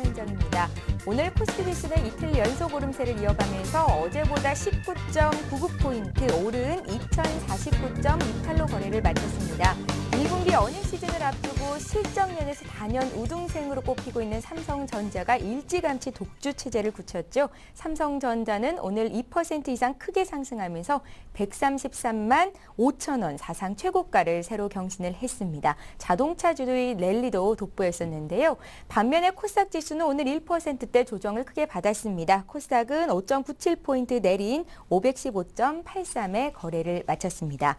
현장입니다. 오늘 코스피 지수는 이틀 연속 오름세를 이어가면서 어제보다 19.99포인트 오른 2049.28로 거래를 마쳤습니다. 1분기 어닝 시즌을 앞두고 실적면에서 단연 우등생으로 꼽히고 있는 삼성전자가 일찌감치 독주 체제를 굳혔죠. 삼성전자는 오늘 2% 이상 크게 상승하면서 133만 5천 원 사상 최고가를 새로 경신을 했습니다. 자동차주의 랠리도 돋보였었는데요. 반면에 코스닥 지수는 오늘 1%대 조정을 크게 받았습니다. 코스닥은 5.97포인트 내린 515.83에 거래를 마쳤습니다.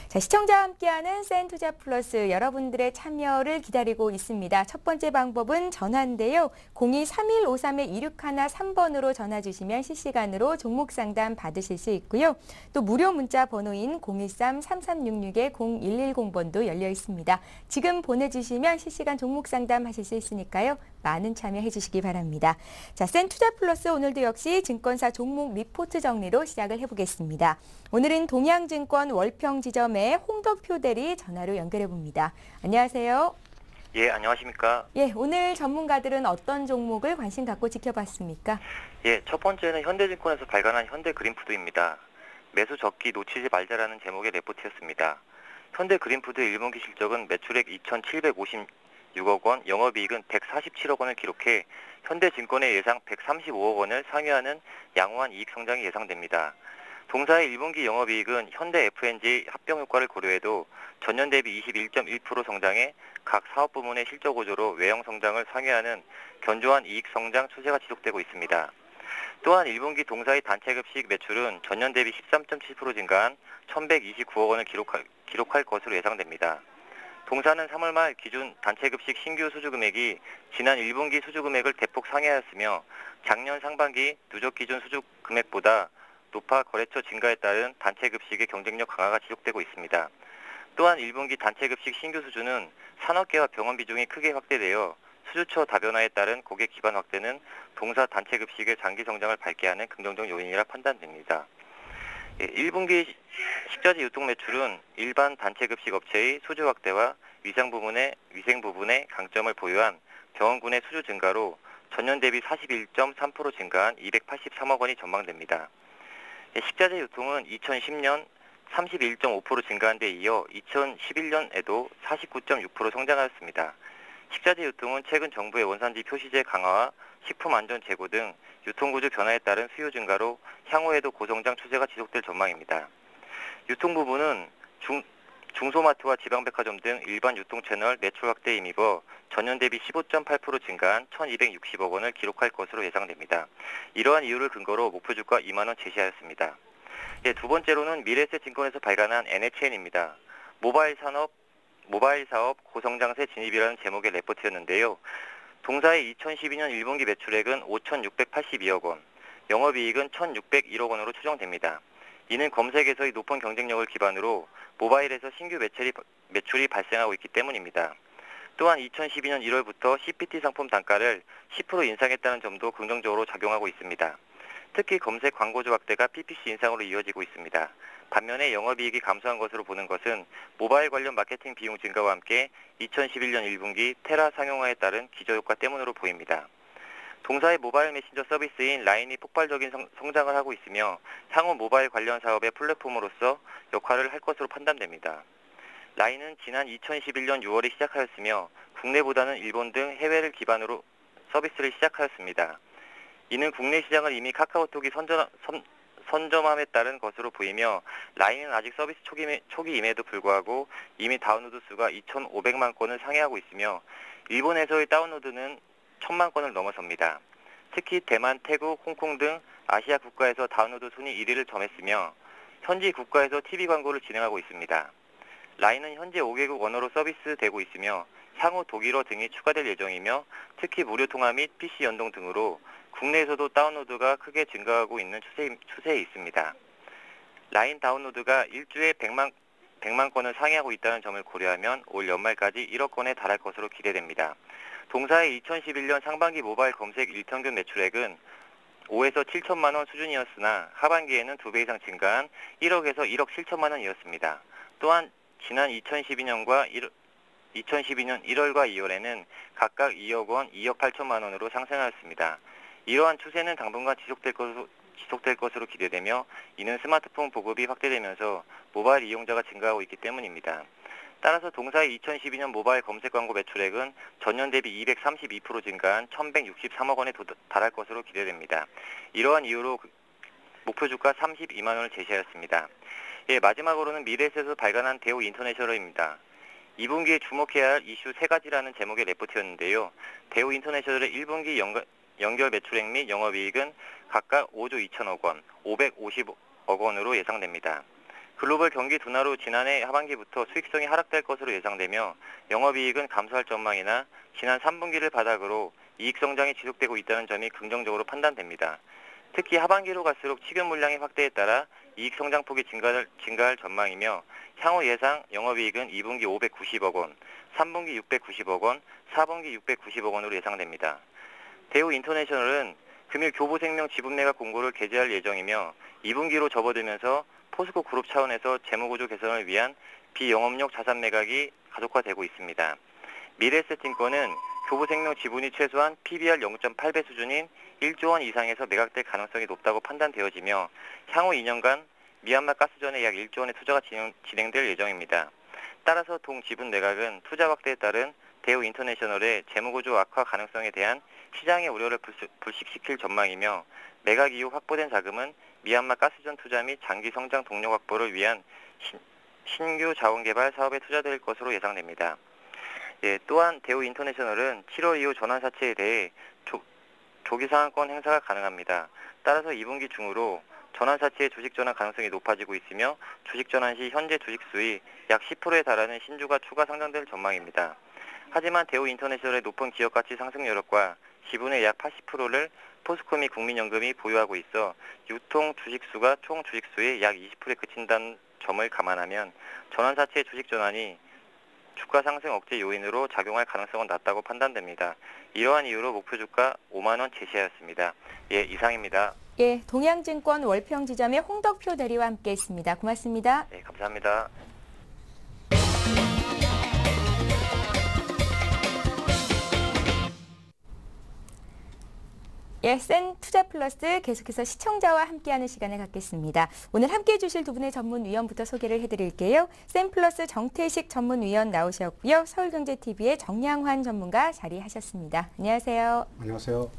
자, 시청자와 함께하는 센투자 플러스 여러분들의 참여를 기다리고 있습니다. 첫 번째 방법은 전화인데요. 02-3153-2613번으로 전화 주시면 실시간으로 종목 상담 받으실 수 있고요. 또 무료 문자 번호인 013-3366-0110번도 열려 있습니다. 지금 보내주시면 실시간 종목 상담 하실 수 있으니까요. 많은 참여해 주시기 바랍니다. 자, 센투자 플러스 오늘도 역시 증권사 종목 리포트 정리로 시작을 해보겠습니다. 오늘은 동양증권 월평지점의 홍덕표 대리 전화로 연결해 봅니다. 안녕하세요. 예, 안녕하십니까. 예, 오늘 전문가들은 어떤 종목을 관심 갖고 지켜봤습니까? 예, 첫 번째는 현대증권에서 발간한 현대그린푸드입니다. 매수 적기 놓치지 말자라는 제목의 레포트였습니다. 현대그린푸드 1분기 실적은 매출액 2,756억 원, 영업이익은 147억 원을 기록해 현대증권의 예상 135억 원을 상회하는 양호한 이익 성장이 예상됩니다. 동사의 1분기 영업이익은 현대 F&G 합병 효과를 고려해도 전년 대비 21.1% 성장해 각 사업 부문의 실적 호조로 외형 성장을 상회하는 견조한 이익 성장 추세가 지속되고 있습니다. 또한 1분기 동사의 단체급식 매출은 전년 대비 13.7% 증가한 1,129억 원을 기록할 것으로 예상됩니다. 동사는 3월 말 기준 단체급식 신규 수주 금액이 지난 1분기 수주 금액을 대폭 상회하였으며 작년 상반기 누적 기준 수주 금액보다 높아 거래처 증가에 따른 단체급식의 경쟁력 강화가 지속되고 있습니다. 또한 1분기 단체급식 신규 수주는 산업계와 병원 비중이 크게 확대되어 수주처 다변화에 따른 고객 기반 확대는 동사 단체급식의 장기 성장을 밝게 하는 긍정적 요인이라 판단됩니다. 1분기 식자재 유통 매출은 일반 단체급식 업체의 수주 확대와 위생 부분의 강점을 보유한 병원군의 수주 증가로 전년 대비 41.3% 증가한 283억 원이 전망됩니다. 식자재 유통은 2010년 31.5% 증가한 데 이어 2011년에도 49.6% 성장하였습니다. 식자재 유통은 최근 정부의 원산지 표시제 강화와 식품 안전 제고 등 유통구조 변화에 따른 수요 증가로 향후에도 고성장 추세가 지속될 전망입니다. 유통 부분은 중소마트와 지방백화점 등 일반 유통 채널 매출 확대에 힘입어 전년 대비 15.8% 증가한 1,260억 원을 기록할 것으로 예상됩니다. 이러한 이유를 근거로 목표주가 2만 원 제시하였습니다. 예, 두 번째로는 미래에셋증권에서 발간한 NHN입니다. 모바일 사업 고성장세 진입이라는 제목의 레포트였는데요. 동사의 2012년 1분기 매출액은 5,682억 원, 영업이익은 1,601억 원으로 추정됩니다. 이는 검색에서의 높은 경쟁력을 기반으로 모바일에서 신규 매출이 발생하고 있기 때문입니다. 또한 2012년 1월부터 CPT 상품 단가를 10% 인상했다는 점도 긍정적으로 작용하고 있습니다. 특히 검색 광고주 확대가 PPC 인상으로 이어지고 있습니다. 반면에 영업이익이 감소한 것으로 보는 것은 모바일 관련 마케팅 비용 증가와 함께 2011년 1분기 테라 상용화에 따른 기저효과 때문으로 보입니다. 동사의 모바일 메신저 서비스인 라인이 폭발적인 성장을 하고 있으며 향후 모바일 관련 사업의 플랫폼으로서 역할을 할 것으로 판단됩니다. 라인은 지난 2011년 6월에 시작하였으며 국내보다는 일본 등 해외를 기반으로 서비스를 시작하였습니다. 이는 국내 시장을 이미 카카오톡이 선점함에 따른 것으로 보이며 라인은 아직 서비스 초기임에도 불구하고 이미 다운로드 수가 2,500만 건을 상회하고 있으며 일본에서의 다운로드는 1,000만 건을 넘어섭니다. 특히 대만, 태국, 홍콩 등 아시아 국가에서 다운로드 순위 1위를 점했으며 현지 국가에서 TV 광고를 진행하고 있습니다. 라인은 현재 5개국 언어로 서비스되고 있으며 향후 독일어 등이 추가될 예정이며 특히 무료 통화 및 PC 연동 등으로 국내에서도 다운로드가 크게 증가하고 있는 추세에 있습니다. 라인 다운로드가 일주에 100만 건을 상회하고 있다는 점을 고려하면 올 연말까지 1억 건에 달할 것으로 기대됩니다. 동사의 2011년 상반기 모바일 검색 일평균 매출액은 5에서 7천만 원 수준이었으나 하반기에는 2배 이상 증가한 1억에서 1억 7천만 원이었습니다. 또한 지난 2012년과 2012년 1월과 2월에는 각각 2억 원, 2억 8천만 원으로 상승하였습니다. 이러한 추세는 당분간 지속될 것으로 기대되며 이는 스마트폰 보급이 확대되면서 모바일 이용자가 증가하고 있기 때문입니다. 따라서 동사의 2012년 모바일 검색 광고 매출액은 전년 대비 232% 증가한 1,163억 원에 달할 것으로 기대됩니다. 이러한 이유로 목표 주가 32만 원을 제시하였습니다. 마지막으로는 미래에셋에서 발간한 대우 인터내셔널입니다. 2분기에 주목해야 할 이슈 3가지라는 제목의 레포트였는데요. 대우 인터내셔널의 1분기 연결 매출액 및 영업이익은 각각 5조 2천억 원, 550억 원으로 예상됩니다. 글로벌 경기 둔화로 지난해 하반기부터 수익성이 하락될 것으로 예상되며 영업이익은 감소할 전망이나 지난 3분기를 바닥으로 이익 성장이 지속되고 있다는 점이 긍정적으로 판단됩니다. 특히 하반기로 갈수록 취급 물량의 확대에 따라 이익 성장폭이 증가할 전망이며 향후 예상 영업이익은 2분기 590억 원, 3분기 690억 원, 4분기 690억 원으로 예상됩니다. 대우 인터내셔널은 금일 교보생명 지분매각 공고를 게재할 예정이며 2분기로 접어들면서 포스코 그룹 차원에서 재무구조 개선을 위한 비영업용 자산 매각이 가속화되고 있습니다. 미래에셋증권은 교보생명 지분이 최소한 PBR 0.8배 수준인 1조 원 이상에서 매각될 가능성이 높다고 판단되어지며 향후 2년간 미얀마 가스전에 약 1조 원의 투자가 진행될 예정입니다. 따라서 동 지분 매각은 투자 확대에 따른 대우 인터내셔널의 재무구조 악화 가능성에 대한 시장의 우려를 불식시킬 전망이며 매각 이후 확보된 자금은 미얀마 가스전 투자 및 장기 성장 동력 확보를 위한 신규 자원개발 사업에 투자될 것으로 예상됩니다. 또한 대우 인터내셔널은 7월 이후 전환 사채에 대해 조기 상환권 행사가 가능합니다. 따라서 2분기 중으로 전환 사채의 주식 전환 가능성이 높아지고 있으며 주식 전환 시 현재 주식 수의 약 10%에 달하는 신주가 추가 상장될 전망입니다. 하지만 대우 인터내셔널의 높은 기업 가치 상승 여력과 지분의 약 80%를 포스코 및 국민연금이 보유하고 있어 유통 주식수가 총 주식수의 약 20%에 그친다는 점을 감안하면 전환사채의 주식 전환이 주가 상승 억제 요인으로 작용할 가능성은 낮다고 판단됩니다. 이러한 이유로 목표 주가 5만 원 제시하였습니다. 이상입니다. 동양증권 월평지점의 홍덕표 대리와 함께했습니다. 고맙습니다. 감사합니다. 센 투자 플러스 계속해서 시청자와 함께하는 시간을 갖겠습니다. 오늘 함께해 주실 두 분의 전문위원부터 소개를 해드릴게요. 센 플러스 정태식 전문위원 나오셨고요. 서울경제TV의 정양환 전문가 자리하셨습니다. 안녕하세요. 안녕하세요.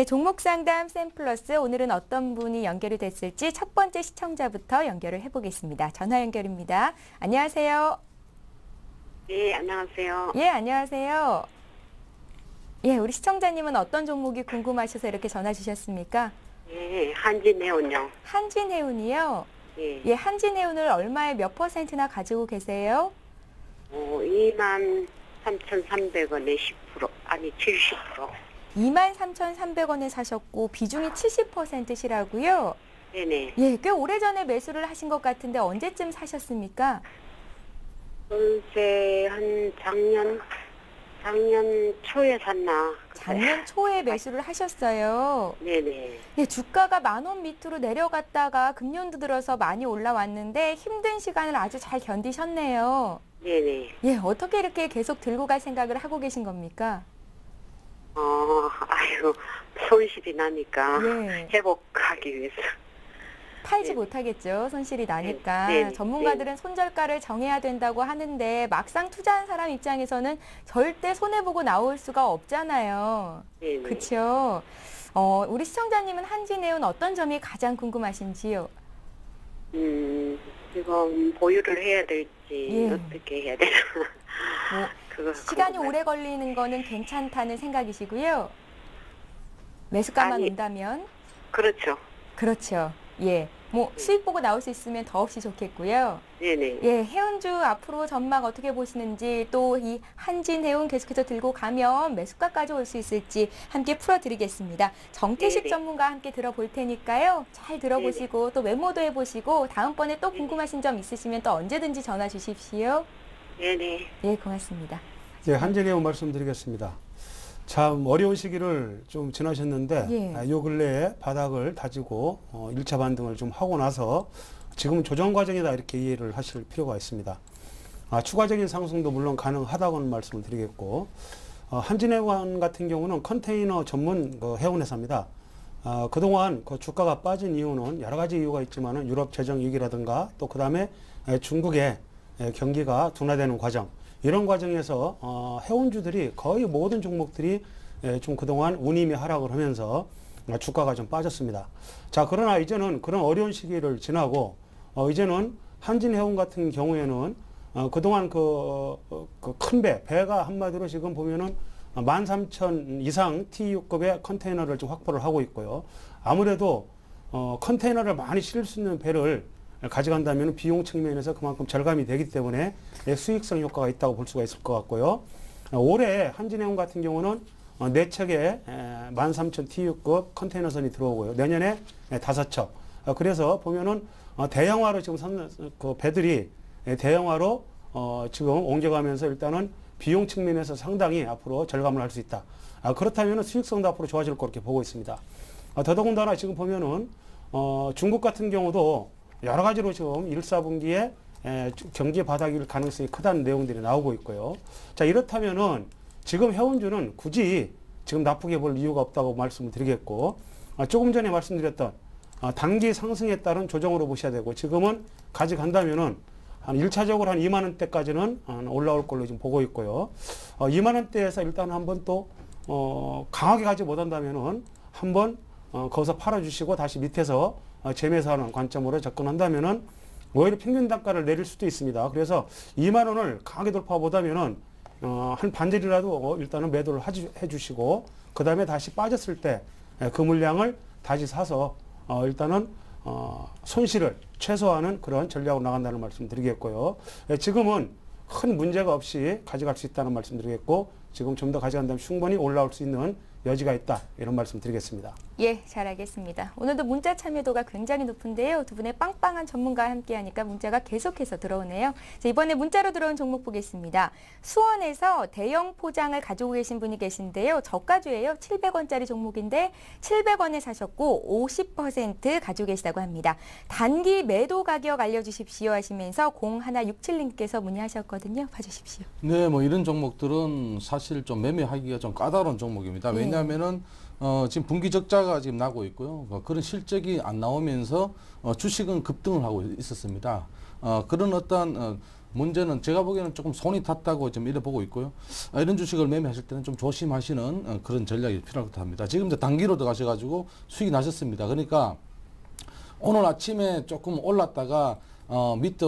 종목 상담 센 플러스 오늘은 어떤 분이 연결이 됐을지 첫 번째 시청자부터 연결을 해보겠습니다. 전화 연결입니다. 안녕하세요. 안녕하세요. 안녕하세요. 우리 시청자님은 어떤 종목이 궁금하셔서 이렇게 전화 주셨습니까? 한진해운요. 한진해운이요? 한진해운을 얼마에 몇 %나 가지고 계세요? 23,300원에 10%, 아니 70%. 23,300원에 사셨고 비중이 70%시라고요? 네네. 꽤 오래전에 매수를 하신 것 같은데 언제쯤 사셨습니까? 글쎄 한 작년 초에 샀나. 작년 초에 매수를 하셨어요. 네네. 주가가 10,000원 밑으로 내려갔다가 금년도 들어서 많이 올라왔는데 힘든 시간을 아주 잘 견디셨네요. 네네. 어떻게 이렇게 계속 들고 갈 생각을 하고 계신 겁니까? 손실이 나니까 회복하기 위해서. 팔지 못하겠죠. 손실이 나니까. 네네. 전문가들은 손절가를 정해야 된다고 하는데 막상 투자한 사람 입장에서는 절대 손해보고 나올 수가 없잖아요. 그렇죠? 우리 시청자님은 한진해운 어떤 점이 가장 궁금하신지요? 지금 보유를 해야 될지 어떻게 해야 되나. 시간이 오래 걸리는 거는 괜찮다는 생각이시고요. 매수가만 온다면? 그렇죠. 그렇죠. 수익 보고 나올 수 있으면 더없이 좋겠고요. 네네. 해운주 앞으로 전망 어떻게 보시는지 또 이 한진해운 계속해서 들고 가면 매수가까지 올 수 있을지 함께 풀어드리겠습니다. 정태식 전문가 함께 들어볼 테니까요. 잘 들어보시고 또 메모도 해보시고 다음번에 또 궁금하신 점 있으시면 또 언제든지 전화 주십시오. 네네. 고맙습니다. 한진해운 말씀드리겠습니다. 참 어려운 시기를 좀 지나셨는데 요 근래에 바닥을 다지고 1차 반등을 좀 하고 나서 지금 조정 과정이다 이렇게 이해를 하실 필요가 있습니다. 추가적인 상승도 물론 가능하다고는 말씀을 드리겠고, 한진해운 같은 경우는 컨테이너 전문 해운회사입니다. 그동안 그 주가가 빠진 이유는 여러 가지 이유가 있지만은 유럽 재정 위기라든가 또 그다음에 중국의 경기가 둔화되는 과정, 이런 과정에서 해운주들이 거의 모든 종목들이 좀 그동안 운임이 하락을 하면서 주가가 좀 빠졌습니다. 자, 그러나 이제는 그런 어려운 시기를 지나고 이제는 한진해운 같은 경우에는 그동안 큰 배가 한마디로 지금 보면은 13,000 이상 TEU급의 컨테이너를 좀 확보를 하고 있고요. 아무래도 컨테이너를 많이 실을 수 있는 배를 가져간다면 비용 측면에서 그만큼 절감이 되기 때문에 수익성 효과가 있다고 볼 수가 있을 것 같고요. 올해 한진해운 같은 경우는 4척의 13,000 TEU급 컨테이너선이 들어오고요. 내년에 5척. 그래서 보면은 대형화로 지금 그 배들이 대형화로 지금 옮겨가면서 일단은 비용 측면에서 상당히 앞으로 절감을 할 수 있다. 그렇다면 수익성도 앞으로 좋아질 거렇게 보고 있습니다. 더더군다나 지금 보면은 중국 같은 경우도 여러 가지로 지금 1, 4분기에 경기 바닥일 가능성이 크다는 내용들이 나오고 있고요. 자, 이렇다면은 지금 해운주는 굳이 지금 나쁘게 볼 이유가 없다고 말씀을 드리겠고, 조금 전에 말씀드렸던 단기 상승에 따른 조정으로 보셔야 되고, 지금은 가져간다면은 한 1차적으로 한 2만 원대까지는 올라올 걸로 지금 보고 있고요. 2만 원대에서 일단 한번 또 강하게 가지 못한다면은 한번 거기서 팔아주시고 다시 밑에서 재매수하는 관점으로 접근한다면은 오히려 평균 단가를 내릴 수도 있습니다. 그래서 2만 원을 강하게 돌파 못하면은 한 반절이라도 일단은 매도를 해주시고, 그 다음에 다시 빠졌을 때 그 물량을 다시 사서 일단은 손실을 최소화하는 그런 전략으로 나간다는 말씀 드리겠고요. 지금은 큰 문제가 없이 가져갈 수 있다는 말씀 드리겠고, 지금 좀 더 가져간다면 충분히 올라올 수 있는 여지가 있다, 이런 말씀 드리겠습니다. 예, 잘 알겠습니다. 오늘도 문자 참여도가 굉장히 높은데요. 두 분의 빵빵한 전문가와 함께하니까 문자가 계속해서 들어오네요. 자, 이번에 문자로 들어온 종목 보겠습니다. 수원에서 대형 포장을 가지고 계신 분이 계신데요. 저가주예요. 700원짜리 종목인데 700원에 사셨고 50% 가지고 계시다고 합니다. 단기 매도 가격 알려주십시오 하시면서 0167님께서 문의하셨거든요. 봐주십시오. 네, 뭐 이런 종목들은 사실 좀 매매하기가 좀 까다로운 종목입니다. 왜냐하면은 지금 분기 적자가 지금 나고 있고요. 그런 실적이 안 나오면서 주식은 급등을 하고 있었습니다. 그런 어떤 문제는 제가 보기에는 조금 손이 탔다고 좀 이래 보고 있고요. 이런 주식을 매매하실 때는 좀 조심하시는 그런 전략이 필요할 것 같습니다. 지금 이제 단기로 들어가셔가지고 수익이 나셨습니다. 그러니까 오늘 아침에 조금 올랐다가 밑에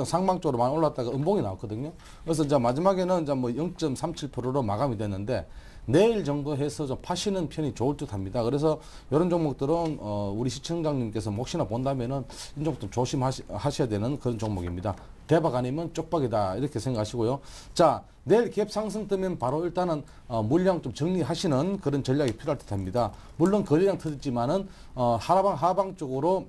상방 쪽으로 많이 올랐다가 음봉이 나왔거든요. 그래서 이제 마지막에는 이제 뭐 0.37%로 마감이 됐는데, 내일 정도 해서 좀 파시는 편이 좋을 듯 합니다. 그래서 이런 종목들은 우리 시청자님께서 혹시나 본다면은 이 종목 좀 조심하셔야 되는 그런 종목입니다. 대박 아니면 쪽박이다, 이렇게 생각하시고요. 자, 내일 갭 상승 뜨면 바로 일단은 물량 좀 정리하시는 그런 전략이 필요할 듯 합니다. 물론 거래량 터졌지만은 하방 쪽으로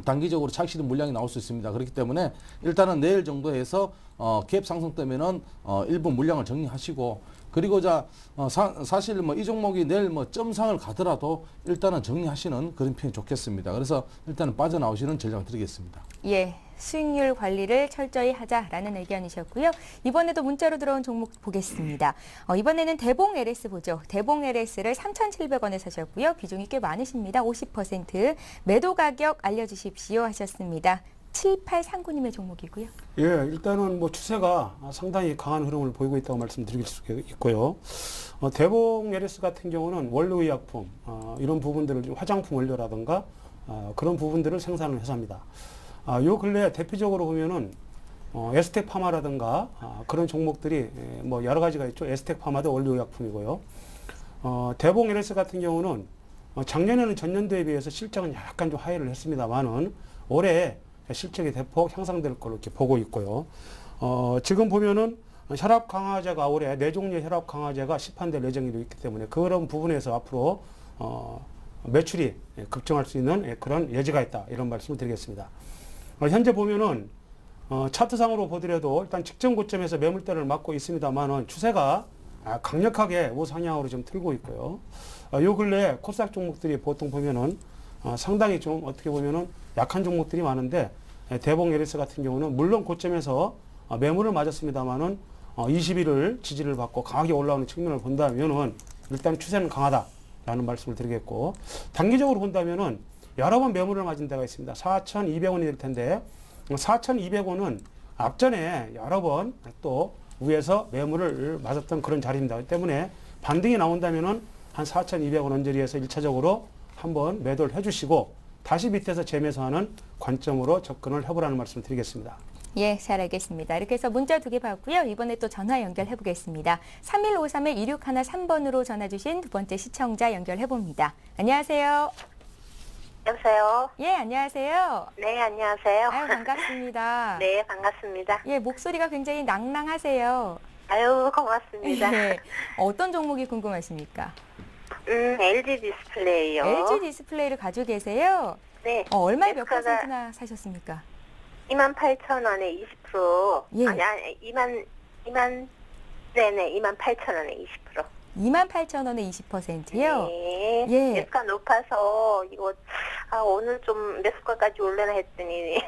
단기적으로 착실히 물량이 나올 수 있습니다. 그렇기 때문에 일단은 내일 정도 해서 갭 상승 때면은 일부 물량을 정리하시고, 그리고 사실 뭐 이 종목이 내일 뭐 점상을 가더라도 일단은 정리하시는 그런 편이 좋겠습니다. 그래서 일단은 빠져나오시는 전략을 드리겠습니다. 예, 수익률 관리를 철저히 하자라는 의견이셨고요. 이번에도 문자로 들어온 종목 보겠습니다. 이번에는 대봉 LS 보죠. 대봉 LS를 3,700원에 사셨고요. 비중이 꽤 많으십니다. 50%. 매도 가격 알려주십시오 하셨습니다. 7839님의 종목이고요. 예, 일단은 뭐 추세가 상당히 강한 흐름을 보이고 있다고 말씀드릴 수 있고요. 대봉 LS 같은 경우는 원료의약품, 이런 부분들을 좀 화장품 원료라든가 그런 부분들을 생산하는 회사입니다. 요 근래 대표적으로 보면은 에스텍 파마라든가 그런 종목들이 뭐 여러 가지가 있죠. 에스텍 파마도 원료의약품이고요. 대봉 LS 같은 경우는 작년에는 전년도에 비해서 실적은 약간 좀 하회를 했습니다만은 올해 실적이 대폭 향상될 걸로 이렇게 보고 있고요. 지금 보면은 혈압 강화제가 올해 4종류의 혈압 강화제가 시판될 예정이 있기 때문에 그런 부분에서 앞으로 매출이 급증할 수 있는 그런 여지가 있다, 이런 말씀을 드리겠습니다. 현재 보면은 차트상으로 보더라도 일단 직전 고점에서 매물대를 맞고 있습니다만은 추세가 강력하게 우상향으로 좀 틀고 있고요. 요 근래 코스닥 종목들이 보통 보면은 상당히 좀 어떻게 보면은 약한 종목들이 많은데, 대봉 LS 같은 경우는 물론 고점에서 매물을 맞았습니다만은 20일을 지지를 받고 강하게 올라오는 측면을 본다면은 일단 추세는 강하다라는 말씀을 드리겠고, 단기적으로 본다면은 여러 번 매물을 맞은 데가 있습니다. 4,200원이 될 텐데 4,200원은 앞전에 여러 번 또 위에서 매물을 맞았던 그런 자리입니다. 그렇기 때문에 반등이 나온다면은 한 4,200원 언저리에서 1차적으로 한번 매도를 해주시고 다시 밑에서 재매수하는 관점으로 접근을 해보라는 말씀을 드리겠습니다. 예, 잘 알겠습니다. 이렇게 해서 문자 2개 받고요. 이번에 또 전화 연결해 보겠습니다. 3153-2613번으로 전화 주신 두 번째 시청자 연결해 봅니다. 안녕하세요. 여보세요? 예, 안녕하세요. 네, 안녕하세요. 아유, 반갑습니다. 네, 반갑습니다. 예, 목소리가 굉장히 낭낭하세요. 아유, 고맙습니다. 예, 어떤 종목이 궁금하십니까? LG 디스플레이요. LG 디스플레이를 가지고 계세요? 네. 얼마에 몇 매수가가- 퍼센트나 사셨습니까? 28,000원에 20%. 예. 아니, 28,000원에 20%. 28,000원에 20%요? 네. 예. 매수가 높아서 이거 오늘 좀 매수가까지 올려나 했더니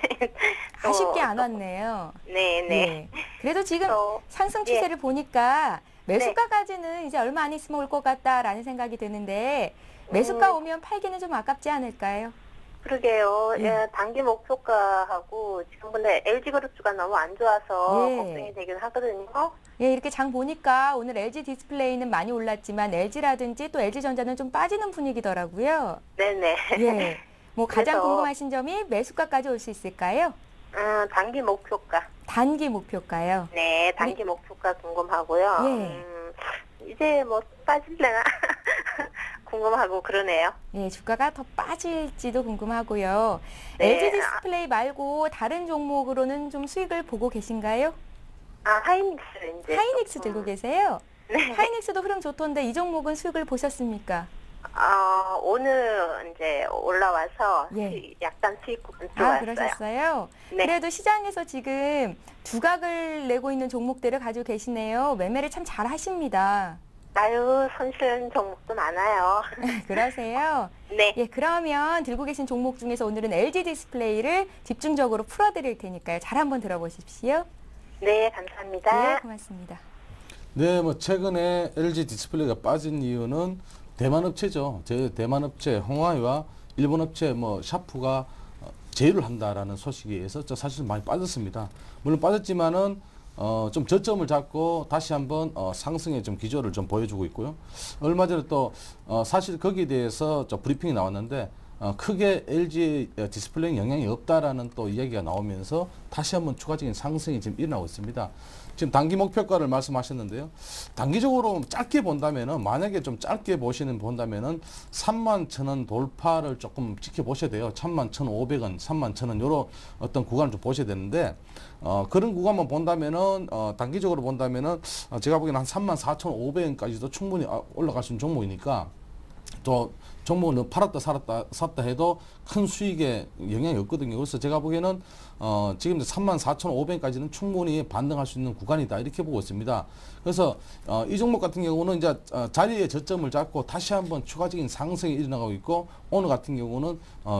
아쉽게 안 왔네요. 네, 네. 예. 그래도 지금 또, 상승 추세를 보니까 매수가까지는 이제 얼마 안 있으면 올 것 같다라는 생각이 드는데 매수가 오면 팔기는 좀 아깝지 않을까요? 그러게요. 예. 예, 단기 목표가하고 지금 근데 LG그룹주가 너무 안 좋아서 예. 걱정이 되긴 하거든요. 예, 이렇게 장 보니까 오늘 LG 디스플레이는 많이 올랐지만 LG라든지 또 LG전자는 좀 빠지는 분위기더라고요. 네네. 예. 뭐 가장 그래서- 궁금하신 점이 매수가까지 올 수 있을까요? 단기 목표가. 단기 목표가요. 네, 단기 목표가 궁금하고요. 예. 이제 뭐 빠질래나 궁금하고 그러네요. 예, 주가가 더 빠질지도 궁금하고요. 네. LG 디스플레이 말고 다른 종목으로는 좀 수익을 보고 계신가요? 하이닉스 이제. 하이닉스 조금. 들고 계세요? 네. 하이닉스도 흐름 좋던데 이 종목은 수익을 보셨습니까? 오늘 이제 올라와서 예. 약간 수익 부분 아, 들어왔어요. 그러셨어요? 네. 그래도 시장에서 지금 두각을 내고 있는 종목들을 가지고 계시네요. 매매를 참 잘 하십니다. 아유, 손실은 종목도 많아요. 그러세요? 네. 예, 그러면 들고 계신 종목 중에서 오늘은 LG 디스플레이를 집중적으로 풀어드릴 테니까요. 잘 한번 들어보십시오. 네, 감사합니다. 네, 고맙습니다. 네, 뭐 최근에 LG 디스플레이가 빠진 이유는 대만 업체죠. 대만 업체 홍하이와 일본 업체 뭐 샤프가 제휴를 한다라는 소식에 의해서 사실 많이 빠졌습니다. 물론 빠졌지만은 좀 저점을 잡고 다시 한번 상승의 좀 기조를 좀 보여주고 있고요. 얼마 전에 또 사실 거기에 대해서 브리핑이 나왔는데 크게 LG 디스플레이에 영향이 없다라는 또 이야기가 나오면서 다시 한번 추가적인 상승이 지금 일어나고 있습니다. 지금 단기 목표가를 말씀하셨는데요. 단기적으로 짧게 본다면은 만약에 좀 짧게 본다면은 31,000원 돌파를 조금 지켜보셔야 돼요. 31,500원, 31,000원 요런 어떤 구간을 좀 보셔야 되는데 그런 구간만 본다면은 단기적으로 본다면은 제가 보기에는 한 34,500원까지도 충분히 올라갈 수 있는 종목이니까 또 종목을 팔았다 샀다 해도 큰 수익에 영향이 없거든요. 그래서 제가 보기에는 지금 34,500원까지는 충분히 반등할 수 있는 구간이다 이렇게 보고 있습니다. 그래서 이 종목 같은 경우는 이제 자리에 저점을 잡고 다시 한번 추가적인 상승이 일어나고 있고 오늘 같은 경우는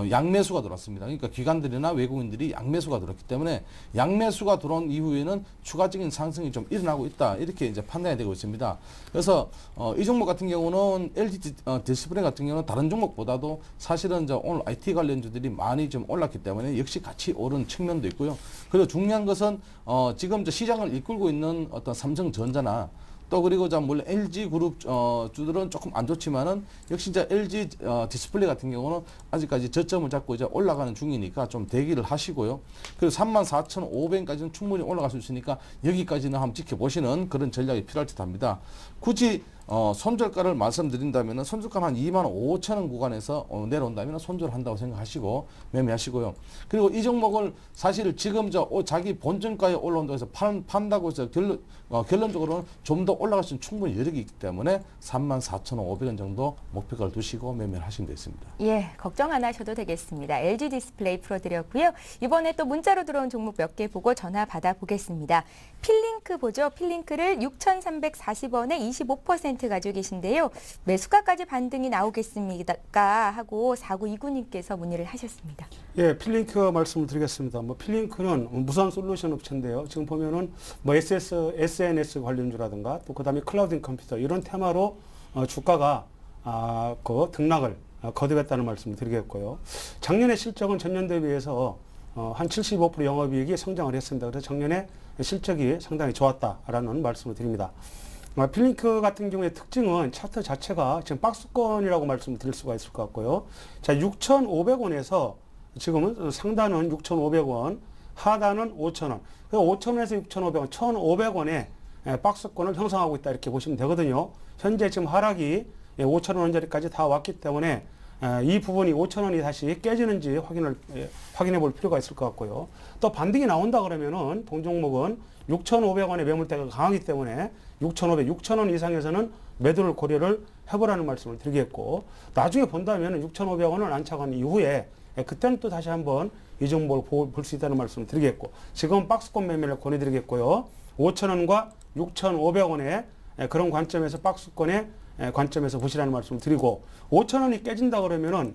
양매수가 들어왔습니다. 그러니까 기관들이나 외국인들이 양매수가 들어왔기 때문에 양매수가 들어온 이후에는 추가적인 상승이 좀 일어나고 있다 이렇게 이제 판단이 되고 있습니다. 그래서 이 종목 같은 경우는 LG 디스플레이 같은 경우는 다른 종목보다도 사실은 이제 오늘 IT 관련주들이 많이 좀 올랐기 때문에 역시 같이 오른 측면도 있고요. 그리고 중요한 것은 지금 시장을 이끌고 있는 어떤 삼성전자나 또 그리고 물론 LG 그룹 주들은 조금 안 좋지만은 역시 이제 LG 디스플레이 같은 경우는 아직까지 저점을 잡고 이제 올라가는 중이니까 좀 대기를 하시고요. 그리고 34,500원까지는 충분히 올라갈 수 있으니까 여기까지는 한번 지켜보시는 그런 전략이 필요할 듯 합니다. 굳이 손절가를 말씀드린다면 손절가는 한 25,000원 구간에서 내려온다면 손절을 한다고 생각하시고 매매하시고요. 그리고 이 종목을 사실 지금 자기 본전가에 올라온다고 해서 판다고 해서 결론적으로는 좀 더 올라갈 수 있는 충분히 여력이 있기 때문에 34,500원 정도 목표가를 두시고 매매를 하시면 되겠습니다. 예, 걱정 안 하셔도 되겠습니다. LG 디스플레이 풀어드렸고요. 이번에 또 문자로 들어온 종목 몇 개 보고 전화 받아보겠습니다. 필링크 보죠. 필링크를 6,340원에 25% 10% 가지고 계신데요. 매수가까지 반등이 나오겠습니까? 하고 4929님께서 문의를 하셨습니다. 예, 필링크 말씀을 드리겠습니다. 뭐 필링크는 무선 솔루션 업체인데요. 지금 보면은 뭐 SNS 관련주라든가 또 그다음에 클라우딩 컴퓨터 이런 테마로 주가가 그 등락을 거듭했다는 말씀을 드리겠고요. 작년에 실적은 전년도에 비해서 한 75% 영업이익이 성장을 했습니다. 그래서 작년에 실적이 상당히 좋았다라는 말씀을 드립니다. 필링크 같은 경우의 특징은 차트 자체가 지금 박스권이라고 말씀을 드릴 수가 있을 것 같고요. 자, 6,500원에서 지금은 상단은 6,500원, 하단은 5,000원. 5,000원에서 6,500원, 1,500원에 박스권을 형성하고 있다 이렇게 보시면 되거든요. 현재 지금 하락이 5,000원짜리까지 다 왔기 때문에 이 부분이 5,000원이 다시 깨지는지 확인해 볼 필요가 있을 것 같고요. 또 반등이 나온다 그러면은 동종목은 6,500원의 매물대가 강하기 때문에 6,500, 6,000원 이상에서는 매도를 고려를 해보라는 말씀을 드리겠고, 나중에 본다면 6,500원을 안착한 이후에 그때는 또 다시 한번 이 종목을 볼 수 있다는 말씀을 드리겠고, 지금 박스권 매매를 권해드리겠고요. 5,000원과 6,500원의 그런 관점에서 박스권의 관점에서 보시라는 말씀을 드리고, 5,000원이 깨진다 그러면은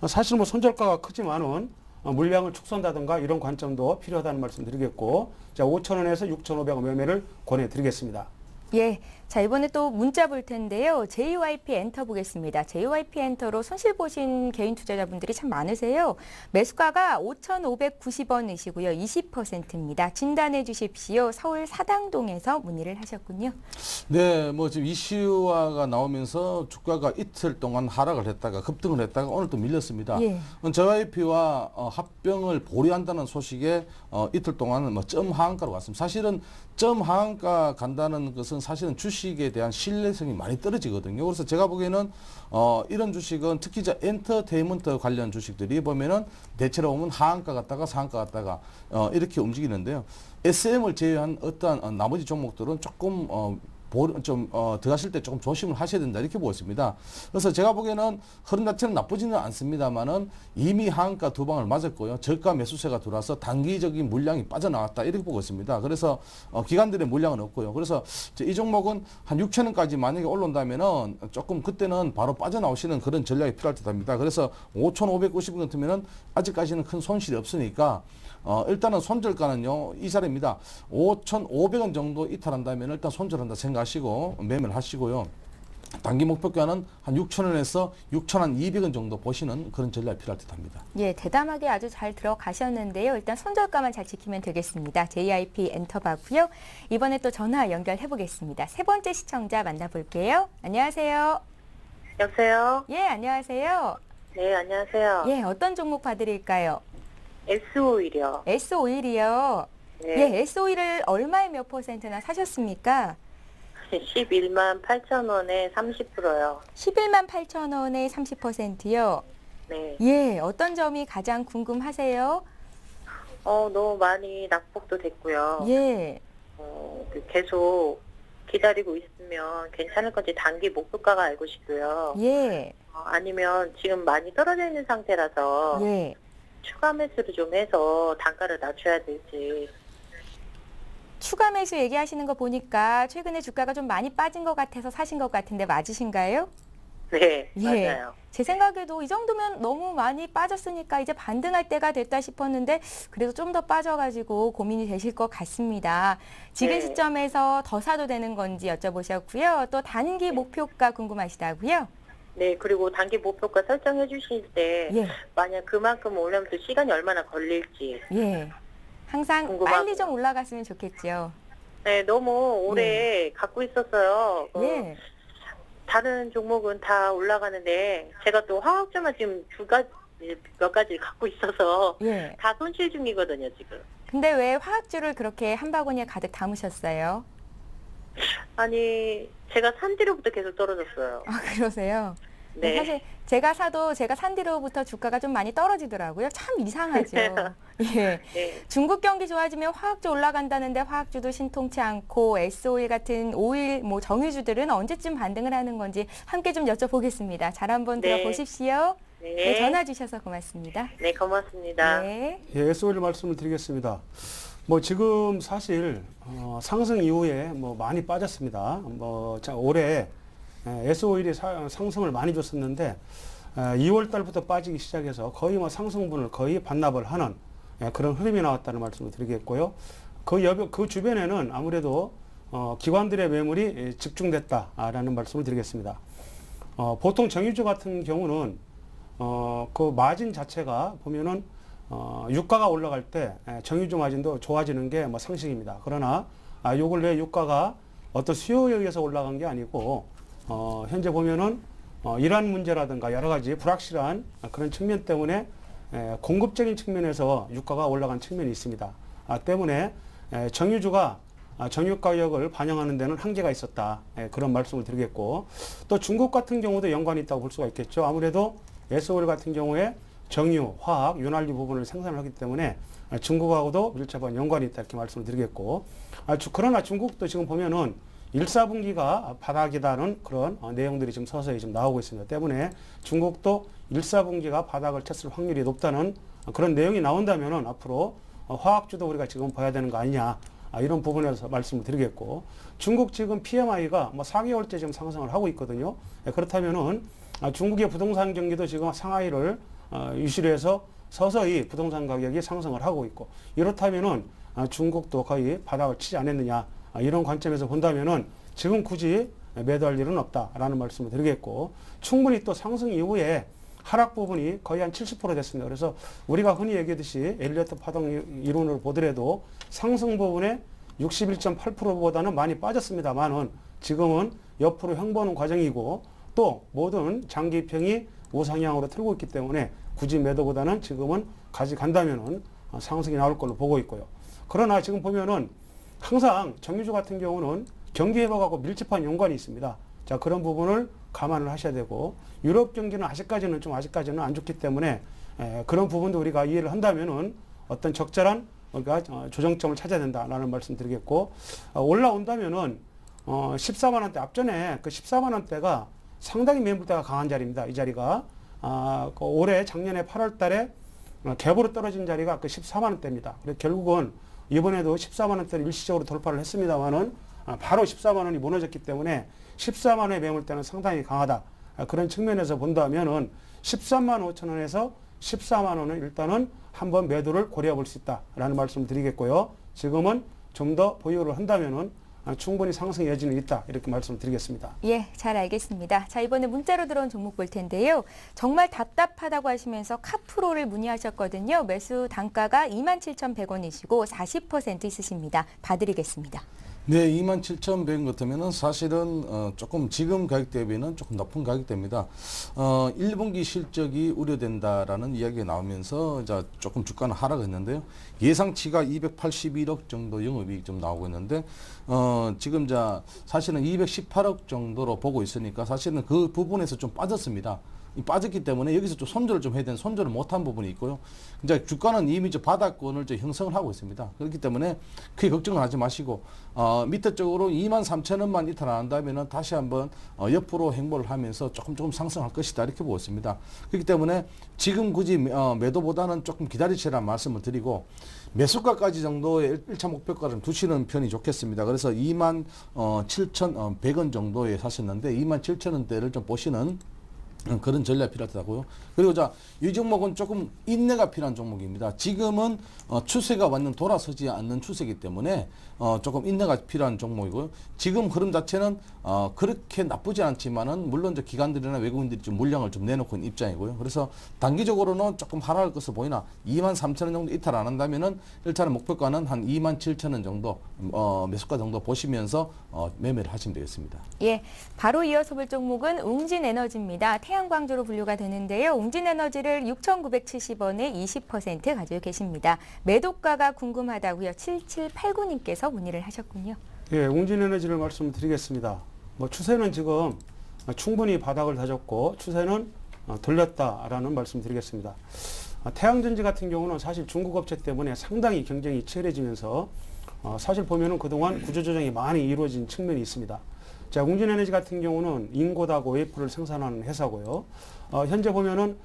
사실 뭐 손절가가 크지만은 물량을 축소한다든가 이런 관점도 필요하다는 말씀 드리겠고, 자, 5,000원에서 6,500원 매매를 권해드리겠습니다. 예. 자, 이번에 또 문자 볼 텐데요. JYP 엔터 보겠습니다. JYP 엔터로 손실 보신 개인 투자자분들이 참 많으세요. 매수가가 5,590원이시고요. 20%입니다. 진단해 주십시오. 서울 사당동에서 문의를 하셨군요. 네, 뭐 지금 이슈화가 나오면서 주가가 이틀 동안 하락을 했다가 급등을 했다가 오늘 또 밀렸습니다. 예. JYP와 합병을 보류한다는 소식에 이틀 동안은 뭐 점 하한가로 갔습니다. 사실은 점 하한가 간다는 것은 사실은 주식에 대한 신뢰성이 많이 떨어지거든요. 그래서 제가 보기에는 이런 주식은 특히 이제 엔터테인먼트 관련 주식들이 보면은 대체로 보면 하한가 갔다가 상한가 갔다가 이렇게 움직이는데요. SM을 제외한 어떠한 나머지 종목들은 조금 들어가실 때 조금 조심을 하셔야 된다 이렇게 보고 있습니다. 그래서 제가 보기에는 흐름 자체는 나쁘지는 않습니다만은 이미 하한가 두 방을 맞았고요. 저가 매수세가 들어와서 단기적인 물량이 빠져나왔다 이렇게 보고 있습니다. 그래서 기관들의 물량은 없고요. 그래서 이 종목은 한 6,000원까지 만약에 올라온다면은 조금 그때는 바로 빠져나오시는 그런 전략이 필요할 듯합니다. 그래서 5,590원 같으면은 아직까지는 큰 손실이 없으니까 일단은 손절가는요, 이 자리입니다. 5,500원 정도 이탈한다면 일단 손절한다 생각하시고 매매를 하시고요. 단기 목표가는 한 6,000원에서 6,200원 정도 보시는 그런 전략이 필요할 듯합니다. 예, 대담하게 아주 잘 들어가셨는데요. 일단 손절가만 잘 지키면 되겠습니다. JYP 엔터바고요. 이번에 또 전화 연결해 보겠습니다. 세 번째 시청자 만나볼게요. 안녕하세요. 여보세요? 예, 안녕하세요. 네, 안녕하세요. 예, 어떤 종목 봐드릴까요? S오일이요. S오일이요. 네. 예, S오일을 얼마에 몇 %나 사셨습니까? 11만 8천 원에 30%요. 11만 8천 원에 30%요. 네. 예, 어떤 점이 가장 궁금하세요? 너무 많이 낙폭도 됐고요. 예. 계속 기다리고 있으면 괜찮을 건지 단기 목표가가 알고 싶고요. 예. 아니면 지금 많이 떨어져 있는 상태라서 예. 추가 매수를 좀 해서 단가를 낮춰야 될지. 추가 매수 얘기하시는 거 보니까 최근에 주가가 좀 많이 빠진 것 같아서 사신 것 같은데 맞으신가요? 네, 예. 맞아요. 제 생각에도 이 정도면 너무 많이 빠졌으니까 이제 반등할 때가 됐다 싶었는데 그래도 좀 더 빠져가지고 고민이 되실 것 같습니다. 지금 네. 시점에서 더 사도 되는 건지 여쭤보셨고요. 또 단기 목표가 궁금하시다고요? 네, 그리고 단기 목표가 설정해 주실 때 예. 만약 그만큼 올려면서 시간이 얼마나 걸릴지. 예. 항상 궁금하고요. 빨리 좀 올라갔으면 좋겠죠. 네, 너무 오래 갖고 있었어요. 예. 다른 종목은 다 올라가는데 제가 또 화학주만 지금 몇 가지 갖고 있어서 예. 다 손실 중이거든요, 지금. 근데 왜 화학주를 그렇게 한 바구니에 가득 담으셨어요? 아니, 제가 산 뒤로부터 계속 떨어졌어요. 아, 그러세요? 네. 사실 제가 사도 제가 산 뒤로부터 주가가 좀 많이 떨어지더라고요. 참 이상하죠. 예. 네. 중국 경기 좋아지면 화학주 올라간다는데 화학주도 신통치 않고 S오일 같은 오일 뭐 정유주들은 언제쯤 반등을 하는 건지 함께 좀 여쭤보겠습니다. 잘 한번 네. 들어보십시오. 네. 네, 전화 주셔서 고맙습니다. 네, 고맙습니다. 네. 예, S오일 말씀을 드리겠습니다. 뭐 지금 사실 상승 이후에 뭐 많이 빠졌습니다. 뭐 자, 올해 S-오일이 상승을 많이 줬었는데 2월 달부터 빠지기 시작해서 거의 뭐 상승분을 거의 반납을 하는 그런 흐름이 나왔다는 말씀을 드리겠고요. 그 주변에는 아무래도 기관들의 매물이 집중됐다라는 말씀을 드리겠습니다. 보통 정유주 같은 경우는 그 마진 자체가 보면은 유가가 올라갈 때 정유주 마진도 좋아지는 게 뭐 상식입니다. 그러나 요 근래 유가가 어떤 수요에 의해서 올라간 게 아니고 현재 보면은 이란 문제라든가 여러 가지 불확실한 그런 측면 때문에 공급적인 측면에서 유가가 올라간 측면이 있습니다. 때문에 정유주가 정유 가격을 반영하는 데는 한계가 있었다. 그런 말씀을 드리겠고, 또 중국 같은 경우도 연관이 있다고 볼 수가 있겠죠. 아무래도 S-오일 같은 경우에 정유, 화학, 윤활유 부분을 생산을 하기 때문에 중국하고도 밀접한 연관이 있다 이렇게 말씀을 드리겠고, 그러나 중국도 지금 보면은 1사분기가 바닥이다는 그런 내용들이 지금 서서히 지금 나오고 있습니다. 때문에 중국도 1사분기가 바닥을 쳤을 확률이 높다는 그런 내용이 나온다면은 앞으로 화학주도 우리가 지금 봐야 되는 거 아니냐, 이런 부분에서 말씀을 드리겠고, 중국 지금 PMI가 뭐 4개월째 지금 상승을 하고 있거든요. 그렇다면은 중국의 부동산 경기도 지금 상하이를 유시로 해서 서서히 부동산 가격이 상승을 하고 있고, 이렇다면은 중국도 거의 바닥을 치지 않았느냐, 이런 관점에서 본다면은 지금 굳이 매도할 일은 없다라는 말씀을 드리겠고, 충분히 또 상승 이후에 하락 부분이 거의 한 70% 됐습니다. 그래서 우리가 흔히 얘기하듯이 엘리어트 파동 이론으로 보더라도 상승 부분에 61.8%보다는 많이 빠졌습니다만은 지금은 옆으로 향보는 과정이고, 또 모든 장기 평이 우상향으로 틀고 있기 때문에 굳이 매도보다는 지금은 가져간다면은 상승이 나올 걸로 보고 있고요. 그러나 지금 보면은 항상 정유주 같은 경우는 경기 회복하고 밀접한 연관이 있습니다. 자, 그런 부분을 감안을 하셔야 되고, 유럽 경기는 아직까지는 안 좋기 때문에 그런 부분도 우리가 이해를 한다면은 어떤 적절한 우리가 조정점을 찾아야 된다라는 말씀 드리겠고, 올라온다면은 14만 원대, 앞전에 그 14만 원대가 상당히 매물대가 강한 자리입니다. 이 자리가 올해 작년에 8월 달에 갭으로 떨어진 자리가 그 14만 원대입니다. 그래서 결국은 이번에도 14만 원대를 일시적으로 돌파를 했습니다만은 바로 14만 원이 무너졌기 때문에 14만 원의 매물대는 상당히 강하다. 그런 측면에서 본다면은 13만 5천 원에서 14만 원은 일단은 한번 매도를 고려해 볼 수 있다라는 말씀을 드리겠고요. 지금은 좀 더 보유를 한다면은 충분히 상승 여지는 있다, 이렇게 말씀드리겠습니다. 예, 잘 알겠습니다. 자, 이번에 문자로 들어온 종목 볼 텐데요. 정말 답답하다고 하시면서 카프로를 문의하셨거든요. 매수 단가가 27,100원이시고 40% 있으십니다. 봐드리겠습니다. 네, 27,100원 같으면은 사실은 조금 지금 가격 대비는 조금 높은 가격대입니다. 1분기 실적이 우려된다라는 이야기가 나오면서 이제 조금 주가는 하락했는데요. 예상치가 281억 정도 영업이익 좀 나오고 있는데 지금 사실은 218억 정도로 보고 있으니까 사실은 그 부분에서 좀 빠졌습니다. 빠졌기 때문에 여기서 좀 손절을 좀 해야 되는, 손절을 못한 부분이 있고요. 이제 주가는 이미 바닥권을 형성을 하고 있습니다. 그렇기 때문에 크게 걱정을 하지 마시고, 밑에 쪽으로 23,000원만 이탈 안 한다면 다시 한번 옆으로 행보를 하면서 조금 상승할 것이다, 이렇게 보고 있습니다. 그렇기 때문에 지금 굳이 매도보다는 조금 기다리시라는 말씀을 드리고, 매수가까지 정도의 1차 목표가를 두시는 편이 좋겠습니다. 그래서 27,100원 정도에 사셨는데 27,000원대를 좀 보시는 그런 전략이 필요하다고요. 그리고 이 종목은 조금 인내가 필요한 종목입니다. 지금은 추세가 완전 돌아서지 않는 추세이기 때문에 조금 인내가 필요한 종목이고요. 지금 흐름 자체는 그렇게 나쁘지 않지만은 물론 기관들이나 외국인들이 좀 물량을 좀 내놓고 있는 입장이고요. 그래서 단기적으로는 조금 하락할 것으로 보이나 23,000원 정도 이탈 안 한다면은 일단은 목표가는 한 27,000원 정도 매수가 정도 보시면서 매매를 하시면 되겠습니다. 예, 바로 이어서 볼 종목은 웅진에너지입니다. 태양광주로 분류가 되는데요. 웅진에너지를 6,970원에 20% 가지고 계십니다. 매도가가 궁금하다고요. 7789님께서 문의를 하셨군요. 예, 웅진에너지를 말씀드리겠습니다. 추세는 지금 충분히 바닥을 다졌고 추세는 돌렸다라는 말씀드리겠습니다. 태양전지 같은 경우는 사실 중국 업체 때문에 상당히 경쟁이 치열해지면서 사실 보면은 그동안 구조조정이 많이 이루어진 측면이 있습니다. 자, 웅진에너지 같은 경우는 인고다고 웨이퍼를 생산하는 회사고요. 현재 보면은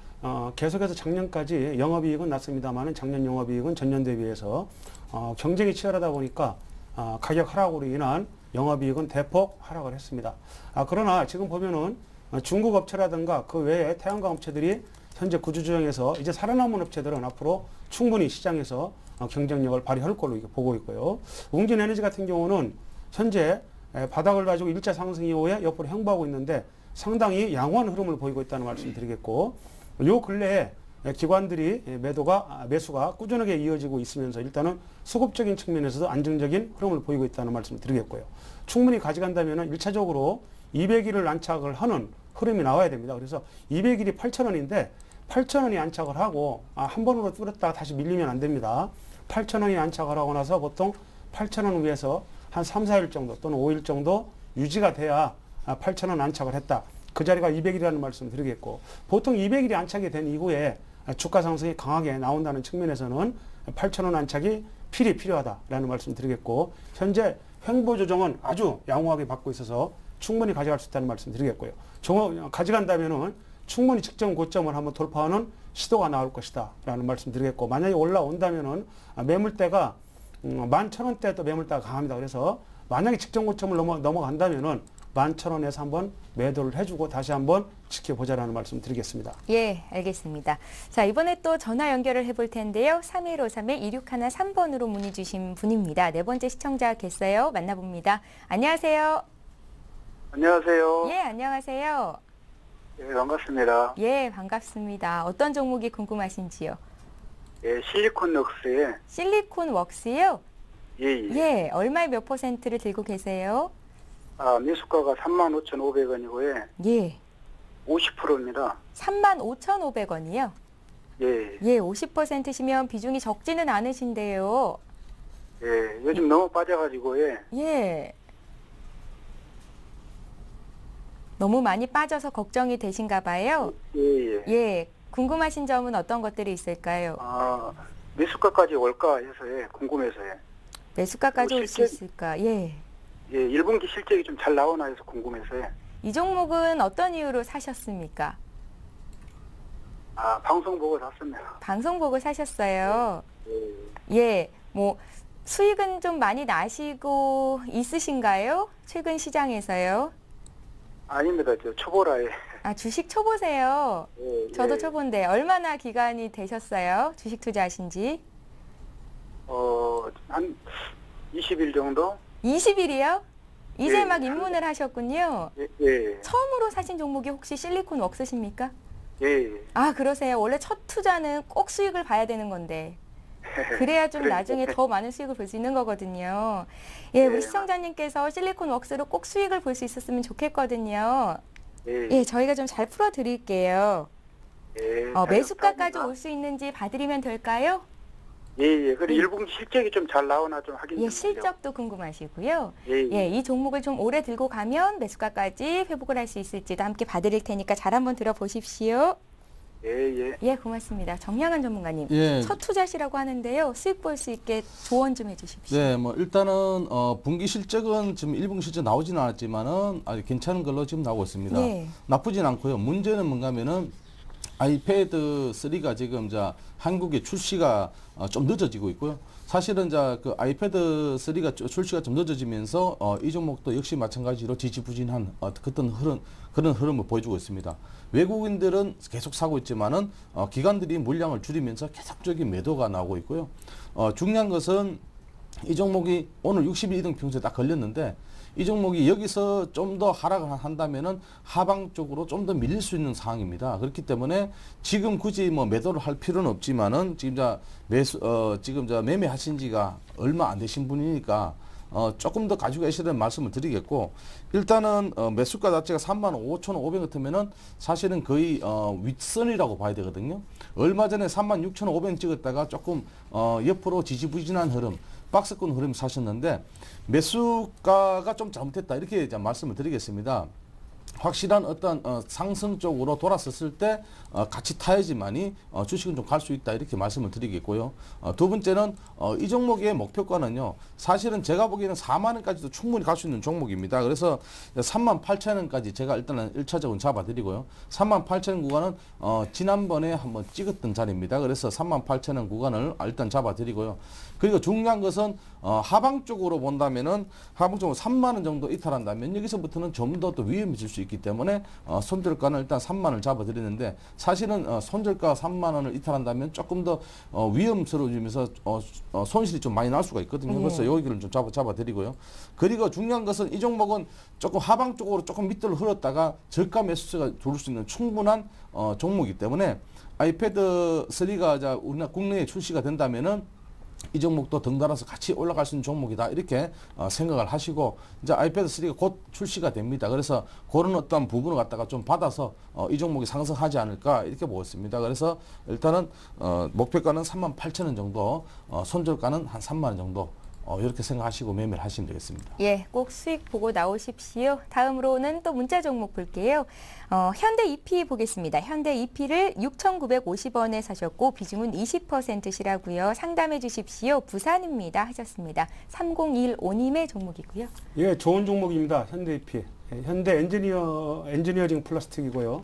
계속해서 작년까지 영업이익은 났습니다만은 작년 영업이익은 전년 대비해서 경쟁이 치열하다 보니까 가격 하락으로 인한 영업이익은 대폭 하락을 했습니다. 그러나 지금 보면은 중국 업체라든가 그 외에 태양광 업체들이 현재 구조조정에서 이제 살아남은 업체들은 앞으로 충분히 시장에서 경쟁력을 발휘할 걸로 보고 있고요. 웅진에너지 같은 경우는 현재 바닥을 가지고 일자 상승 이후에 옆으로 행보하고 있는데 상당히 양호한 흐름을 보이고 있다는 말씀 드리겠고, 요 근래에 기관들이 매수가 꾸준하게 이어지고 있으면서 일단은 수급적인 측면에서도 안정적인 흐름을 보이고 있다는 말씀을 드리겠고요. 충분히 가져간다면 1차적으로 200일을 안착을 하는 흐름이 나와야 됩니다. 그래서 200일이 8,000원인데 8,000원이 안착을 하고 한 번으로 뚫었다가 다시 밀리면 안 됩니다. 8,000원이 안착을 하고 나서 보통 8,000원 위에서 한 3, 4일 정도 또는 5일 정도 유지가 돼야 8,000원 안착을 했다. 그 자리가 200일이라는 말씀을 드리겠고, 보통 200일이 안착이 된 이후에 주가 상승이 강하게 나온다는 측면에서는 8,000원 안착이 필요하다라는 말씀 드리겠고, 현재 횡보 조정은 아주 양호하게 받고 있어서 충분히 가져갈 수 있다는 말씀 드리겠고요. 가져간다면은 충분히 직전 고점을 한번 돌파하는 시도가 나올 것이다 라는 말씀 드리겠고, 만약에 올라온다면은 매물대가 11,000원대 또 매물대가 강합니다. 그래서 만약에 직전 고점을 넘어간다면은 11,000원에서 한번 매도를 해주고 다시 한번 지켜보자라는 말씀 드리겠습니다. 예, 알겠습니다. 자, 이번에 또 전화 연결을 해볼 텐데요. 3153-2613번으로 문의 주신 분입니다. 네 번째 시청자 계세요. 만나봅니다. 안녕하세요. 안녕하세요. 예, 안녕하세요. 예, 반갑습니다. 예, 반갑습니다. 어떤 종목이 궁금하신지요? 예, 실리콘 웍스에 실리콘 웍스요? 예, 예. 예, 얼마에 몇 %를 들고 계세요? 매수가가 35,500원이고요. 예. 50%입니다. 35,500원이요? 예. 예, 50%시면 비중이 적지는 않으신데요. 예, 요즘 너무 빠져가지고, 예. 예. 너무 많이 빠져서 걱정이 되신가 봐요. 예, 예. 예. 궁금하신 점은 어떤 것들이 있을까요? 매수가까지 올까 해서, 예, 궁금해서, 예. 매수가까지 올 수 실제- 있을까? 예. 예, 1분기 실적이 좀 잘 나오나 해서 궁금해서, 예. 이 종목은 어떤 이유로 사셨습니까? 방송 보고 샀습니다. 방송 보고 사셨어요. 예. 예. 뭐 수익은 좀 많이 나시고 있으신가요? 최근 시장에서요? 아닙니다. 저 초보라, 예. 주식 초보세요. 예, 저도 예. 초보인데 얼마나 기간이 되셨어요? 주식 투자하신 지? 한 20일 정도? 20일이요? 이제 예. 막 입문을 하셨군요. 예, 예. 처음으로 사신 종목이 혹시 실리콘 웍스십니까? 예. 그러세요. 원래 첫 투자는 꼭 수익을 봐야 되는 건데. 그래야 좀 나중에 더 많은 수익을 볼 수 있는 거거든요. 예, 우리 예. 시청자님께서 실리콘 웍스로 꼭 수익을 볼 수 있었으면 좋겠거든요. 예. 예, 저희가 좀 잘 풀어드릴게요. 예. 매수가까지 감사합니다. 올 수 있는지 봐드리면 될까요? 예, 예. 그리고 예. 1분기 실적이 좀 잘 나오나 좀 확인 좀 예, 해주세요. 실적도 궁금하시고요. 예, 예, 이 종목을 좀 오래 들고 가면 매수가까지 회복을 할 수 있을지도 함께 봐드릴 테니까 잘 한번 들어보십시오. 예, 예. 예, 고맙습니다. 정량한 전문가님. 예. 첫 투자시라고 하는데요. 수익 볼 수 있게 조언 좀 해주십시오. 네, 뭐 일단은 분기 실적은 지금 1분기 실적 나오지는 않았지만은 아주 괜찮은 걸로 지금 나오고 있습니다. 예. 나쁘진 않고요. 문제는 뭔가면은 아이패드 3가 지금 한국에 출시가 좀 늦어지고 있고요. 사실은 그 아이패드 3가 출시가 좀 늦어지면서 이 종목도 역시 마찬가지로 지지부진한 그런 흐름을 보여주고 있습니다. 외국인들은 계속 사고 있지만은 기관들이 물량을 줄이면서 계속적인 매도가 나오고 있고요. 중요한 것은 이 종목이 오늘 62등 평소에 딱 걸렸는데 이 종목이 여기서 좀 더 하락을 한다면은 하방 쪽으로 좀 더 밀릴 수 있는 상황입니다. 그렇기 때문에 지금 굳이 뭐 매도를 할 필요는 없지만은 지금 매매하신 지가 얼마 안 되신 분이니까 조금 더 가지고 계시라는 말씀을 드리겠고, 일단은 매수가 자체가 35,500원 같으면은 사실은 거의 윗선이라고 봐야 되거든요. 얼마 전에 36,500원 찍었다가 조금 옆으로 지지부진한 흐름, 박스권 흐름 사셨는데 매수가가 좀 잘못했다 이렇게 말씀을 드리겠습니다. 확실한 어떤 상승 쪽으로 돌아섰을 때 같이 타야지만이 주식은 좀 갈 수 있다 이렇게 말씀을 드리겠고요. 두 번째는 이 종목의 목표가는요. 사실은 제가 보기에는 4만 원까지도 충분히 갈 수 있는 종목입니다. 그래서 38,000원까지 제가 일단은 1차적으로 잡아드리고요. 38,000원 구간은 지난번에 한번 찍었던 자리입니다. 그래서 38,000원 구간을 일단 잡아드리고요. 그리고 중요한 것은 하방 쪽으로 본다면은 하방 쪽으로 3만 원 정도 이탈한다면 여기서부터는 좀 더 또 위험해질 수 있기 때문에 손절가는 일단 3만 원을 잡아드리는데 사실은 손절가 3만 원을 이탈한다면 조금 더 위험스러워지면서 손실이 좀 많이 날 수가 있거든요. 그래서 여기를 좀 잡아드리고요. 그리고 중요한 것은 이 종목은 조금 하방 쪽으로 조금 밑으로 흘렀다가 저가 매수세가 들어올 수 있는 충분한 종목이기 때문에 아이패드 3가 우리나라 국내에 출시가 된다면은 이 종목도 덩달아서 같이 올라갈 수 있는 종목이다 이렇게 생각을 하시고 이제 아이패드 3가 곧 출시가 됩니다. 그래서 그런 어떤 부분을 갖다가 좀 받아서 이 종목이 상승하지 않을까 이렇게 보고 있습니다. 그래서 일단은 목표가는 38,000원 정도, 손절가는 한 3만 원 정도 이렇게 생각하시고 매매를 하시면 되겠습니다. 예, 꼭 수익 보고 나오십시오. 다음으로는 또 문자 종목 볼게요. 현대 EP 보겠습니다. 현대 EP를 6,950원에 사셨고 비중은 20%시라고요. 상담해 주십시오. 부산입니다 하셨습니다. 3015님의 종목이고요. 예, 좋은 종목입니다. 현대 EP. 현대 엔지니어링 플라스틱이고요.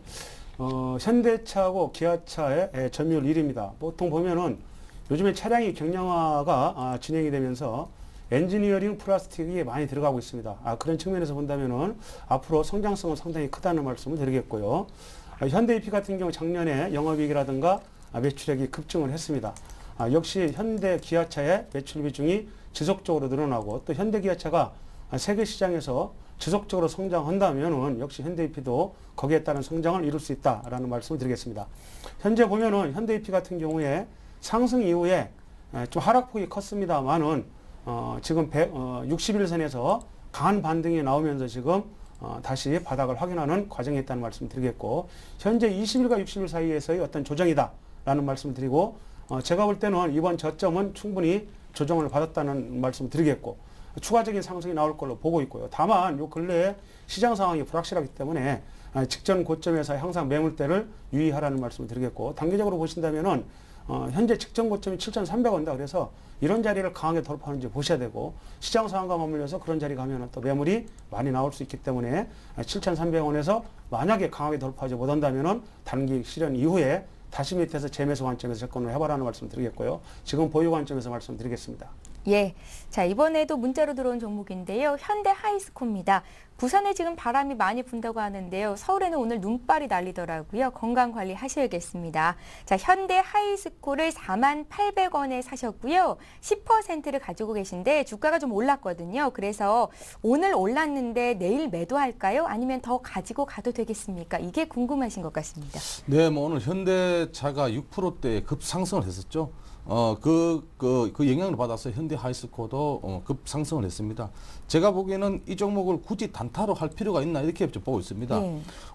현대차하고 기아차의 점유율 1위입니다. 보통 보면은 요즘에 차량이 경량화가 진행이 되면서 엔지니어링 플라스틱이 많이 들어가고 있습니다. 그런 측면에서 본다면은 앞으로 성장성은 상당히 크다는 말씀을 드리겠고요. 현대 EP 같은 경우 작년에 영업이익이라든가 매출액이 급증을 했습니다. 역시 현대 기아차의 매출 비중이 지속적으로 늘어나고 또 현대 기아차가 세계 시장에서 지속적으로 성장한다면은 역시 현대 EP도 거기에 따른 성장을 이룰 수 있다라는 말씀을 드리겠습니다. 현재 보면은 현대 EP 같은 경우에 상승 이후에 좀 하락폭이 컸습니다만은 지금 61선에서 강한 반등이 나오면서 지금 다시 바닥을 확인하는 과정에 있다는 말씀 드리겠고 현재 20일과 60일 사이에서의 어떤 조정이다라는 말씀을 드리고 제가 볼 때는 이번 저점은 충분히 조정을 받았다는 말씀을 드리겠고 추가적인 상승이 나올 걸로 보고 있고요. 다만 요 근래에 시장 상황이 불확실하기 때문에 직전 고점에서 항상 매물대를 유의하라는 말씀을 드리겠고 단기적으로 보신다면은 현재 직전 고점이 7,300원이다. 그래서 이런 자리를 강하게 돌파하는지 보셔야 되고 시장 상황과 맞물려서 그런 자리 가면 또 매물이 많이 나올 수 있기 때문에 7,300원에서 만약에 강하게 돌파하지 못한다면은 단기 실현 이후에 다시 밑에서 재매수 관점에서 접근을 해봐라는 말씀 드리겠고요. 지금 보유 관점에서 말씀드리겠습니다. 예, 자 이번에도 문자로 들어온 종목인데요. 현대 하이스코입니다. 부산에 지금 바람이 많이 분다고 하는데요. 서울에는 오늘 눈발이 날리더라고요. 건강 관리 하셔야겠습니다. 자, 현대 하이스코를 48,800원에 사셨고요. 10%를 가지고 계신데 주가가 좀 올랐거든요. 그래서 오늘 올랐는데 내일 매도할까요? 아니면 더 가지고 가도 되겠습니까? 이게 궁금하신 것 같습니다. 네, 뭐 오늘 현대차가 6%대 급상승을 했었죠. 그 영향을 받아서 현대 하이스코도 급상승을 했습니다. 제가 보기에는 이 종목을 굳이 단타로 할 필요가 있나 이렇게 좀 보고 있습니다.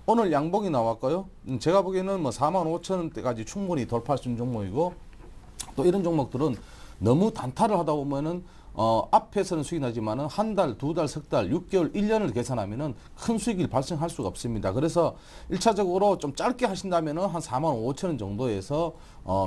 오늘 양봉이 나왔고요. 제가 보기에는 뭐 45,000원대까지 충분히 돌파할 수 있는 종목이고 또 이런 종목들은 너무 단타를 하다 보면은 앞에서는 수익이 나지만은 한 달, 두 달, 석 달, 6개월, 1년을 계산하면은 큰 수익이 발생할 수가 없습니다. 그래서 1차적으로 좀 짧게 하신다면은 한 45,000원 정도에서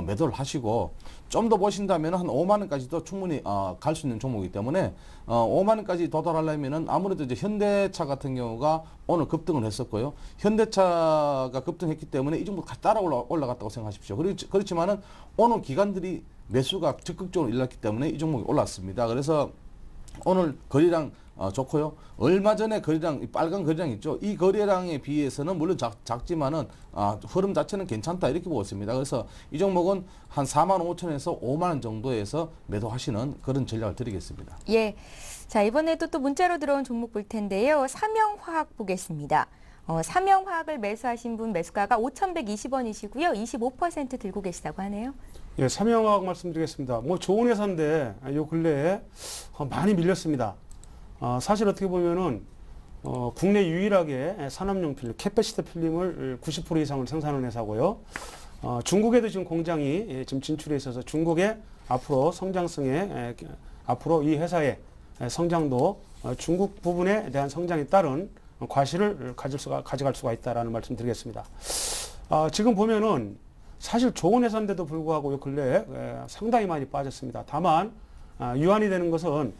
매도를 하시고 좀 더 보신다면은 한 5만 원까지도 충분히 갈 수 있는 종목이기 때문에 5만 원까지 도달하려면은 아무래도 이제 현대차 같은 경우가 오늘 급등을 했었고요. 현대차가 급등했기 때문에 이 종목 같이 따라 올라갔다고 생각하십시오. 그렇지만은 오늘 기관들이 매수가 적극적으로 일어났기 때문에 이 종목이 올랐습니다. 그래서 오늘 거래량 좋고요. 얼마 전에 거래량, 이 빨간 거래량 있죠. 이 거래량에 비해서는 물론 작지만은 흐름 자체는 괜찮다 이렇게 보고 있습니다. 그래서 이 종목은 한 45,000원에서 5만 원 정도에서 매도하시는 그런 전략을 드리겠습니다. 예, 자 이번에도 또 문자로 들어온 종목 볼 텐데요. 삼영화학 보겠습니다. 삼영화학을 매수하신 분 매수가가 5,120원이시고요. 25% 들고 계시다고 하네요. 예, 삼영화학 말씀드리겠습니다. 뭐 좋은 회사인데 요 근래에 많이 밀렸습니다. 사실 어떻게 보면은 국내 유일하게 산업용 필름, 캐패시터 필름을 90% 이상을 생산하는 회사고요. 중국에도 지금 공장이 지금 진출해 있어서 중국의 앞으로 성장성에 앞으로 이 회사의 성장도 중국 부분에 대한 성장에 따른 과실을 가져갈 수가 있다라는 말씀 드리겠습니다. 지금 보면은 사실 좋은 회사인데도 불구하고 요 근래에 상당히 많이 빠졌습니다. 다만 유한이 되는 것은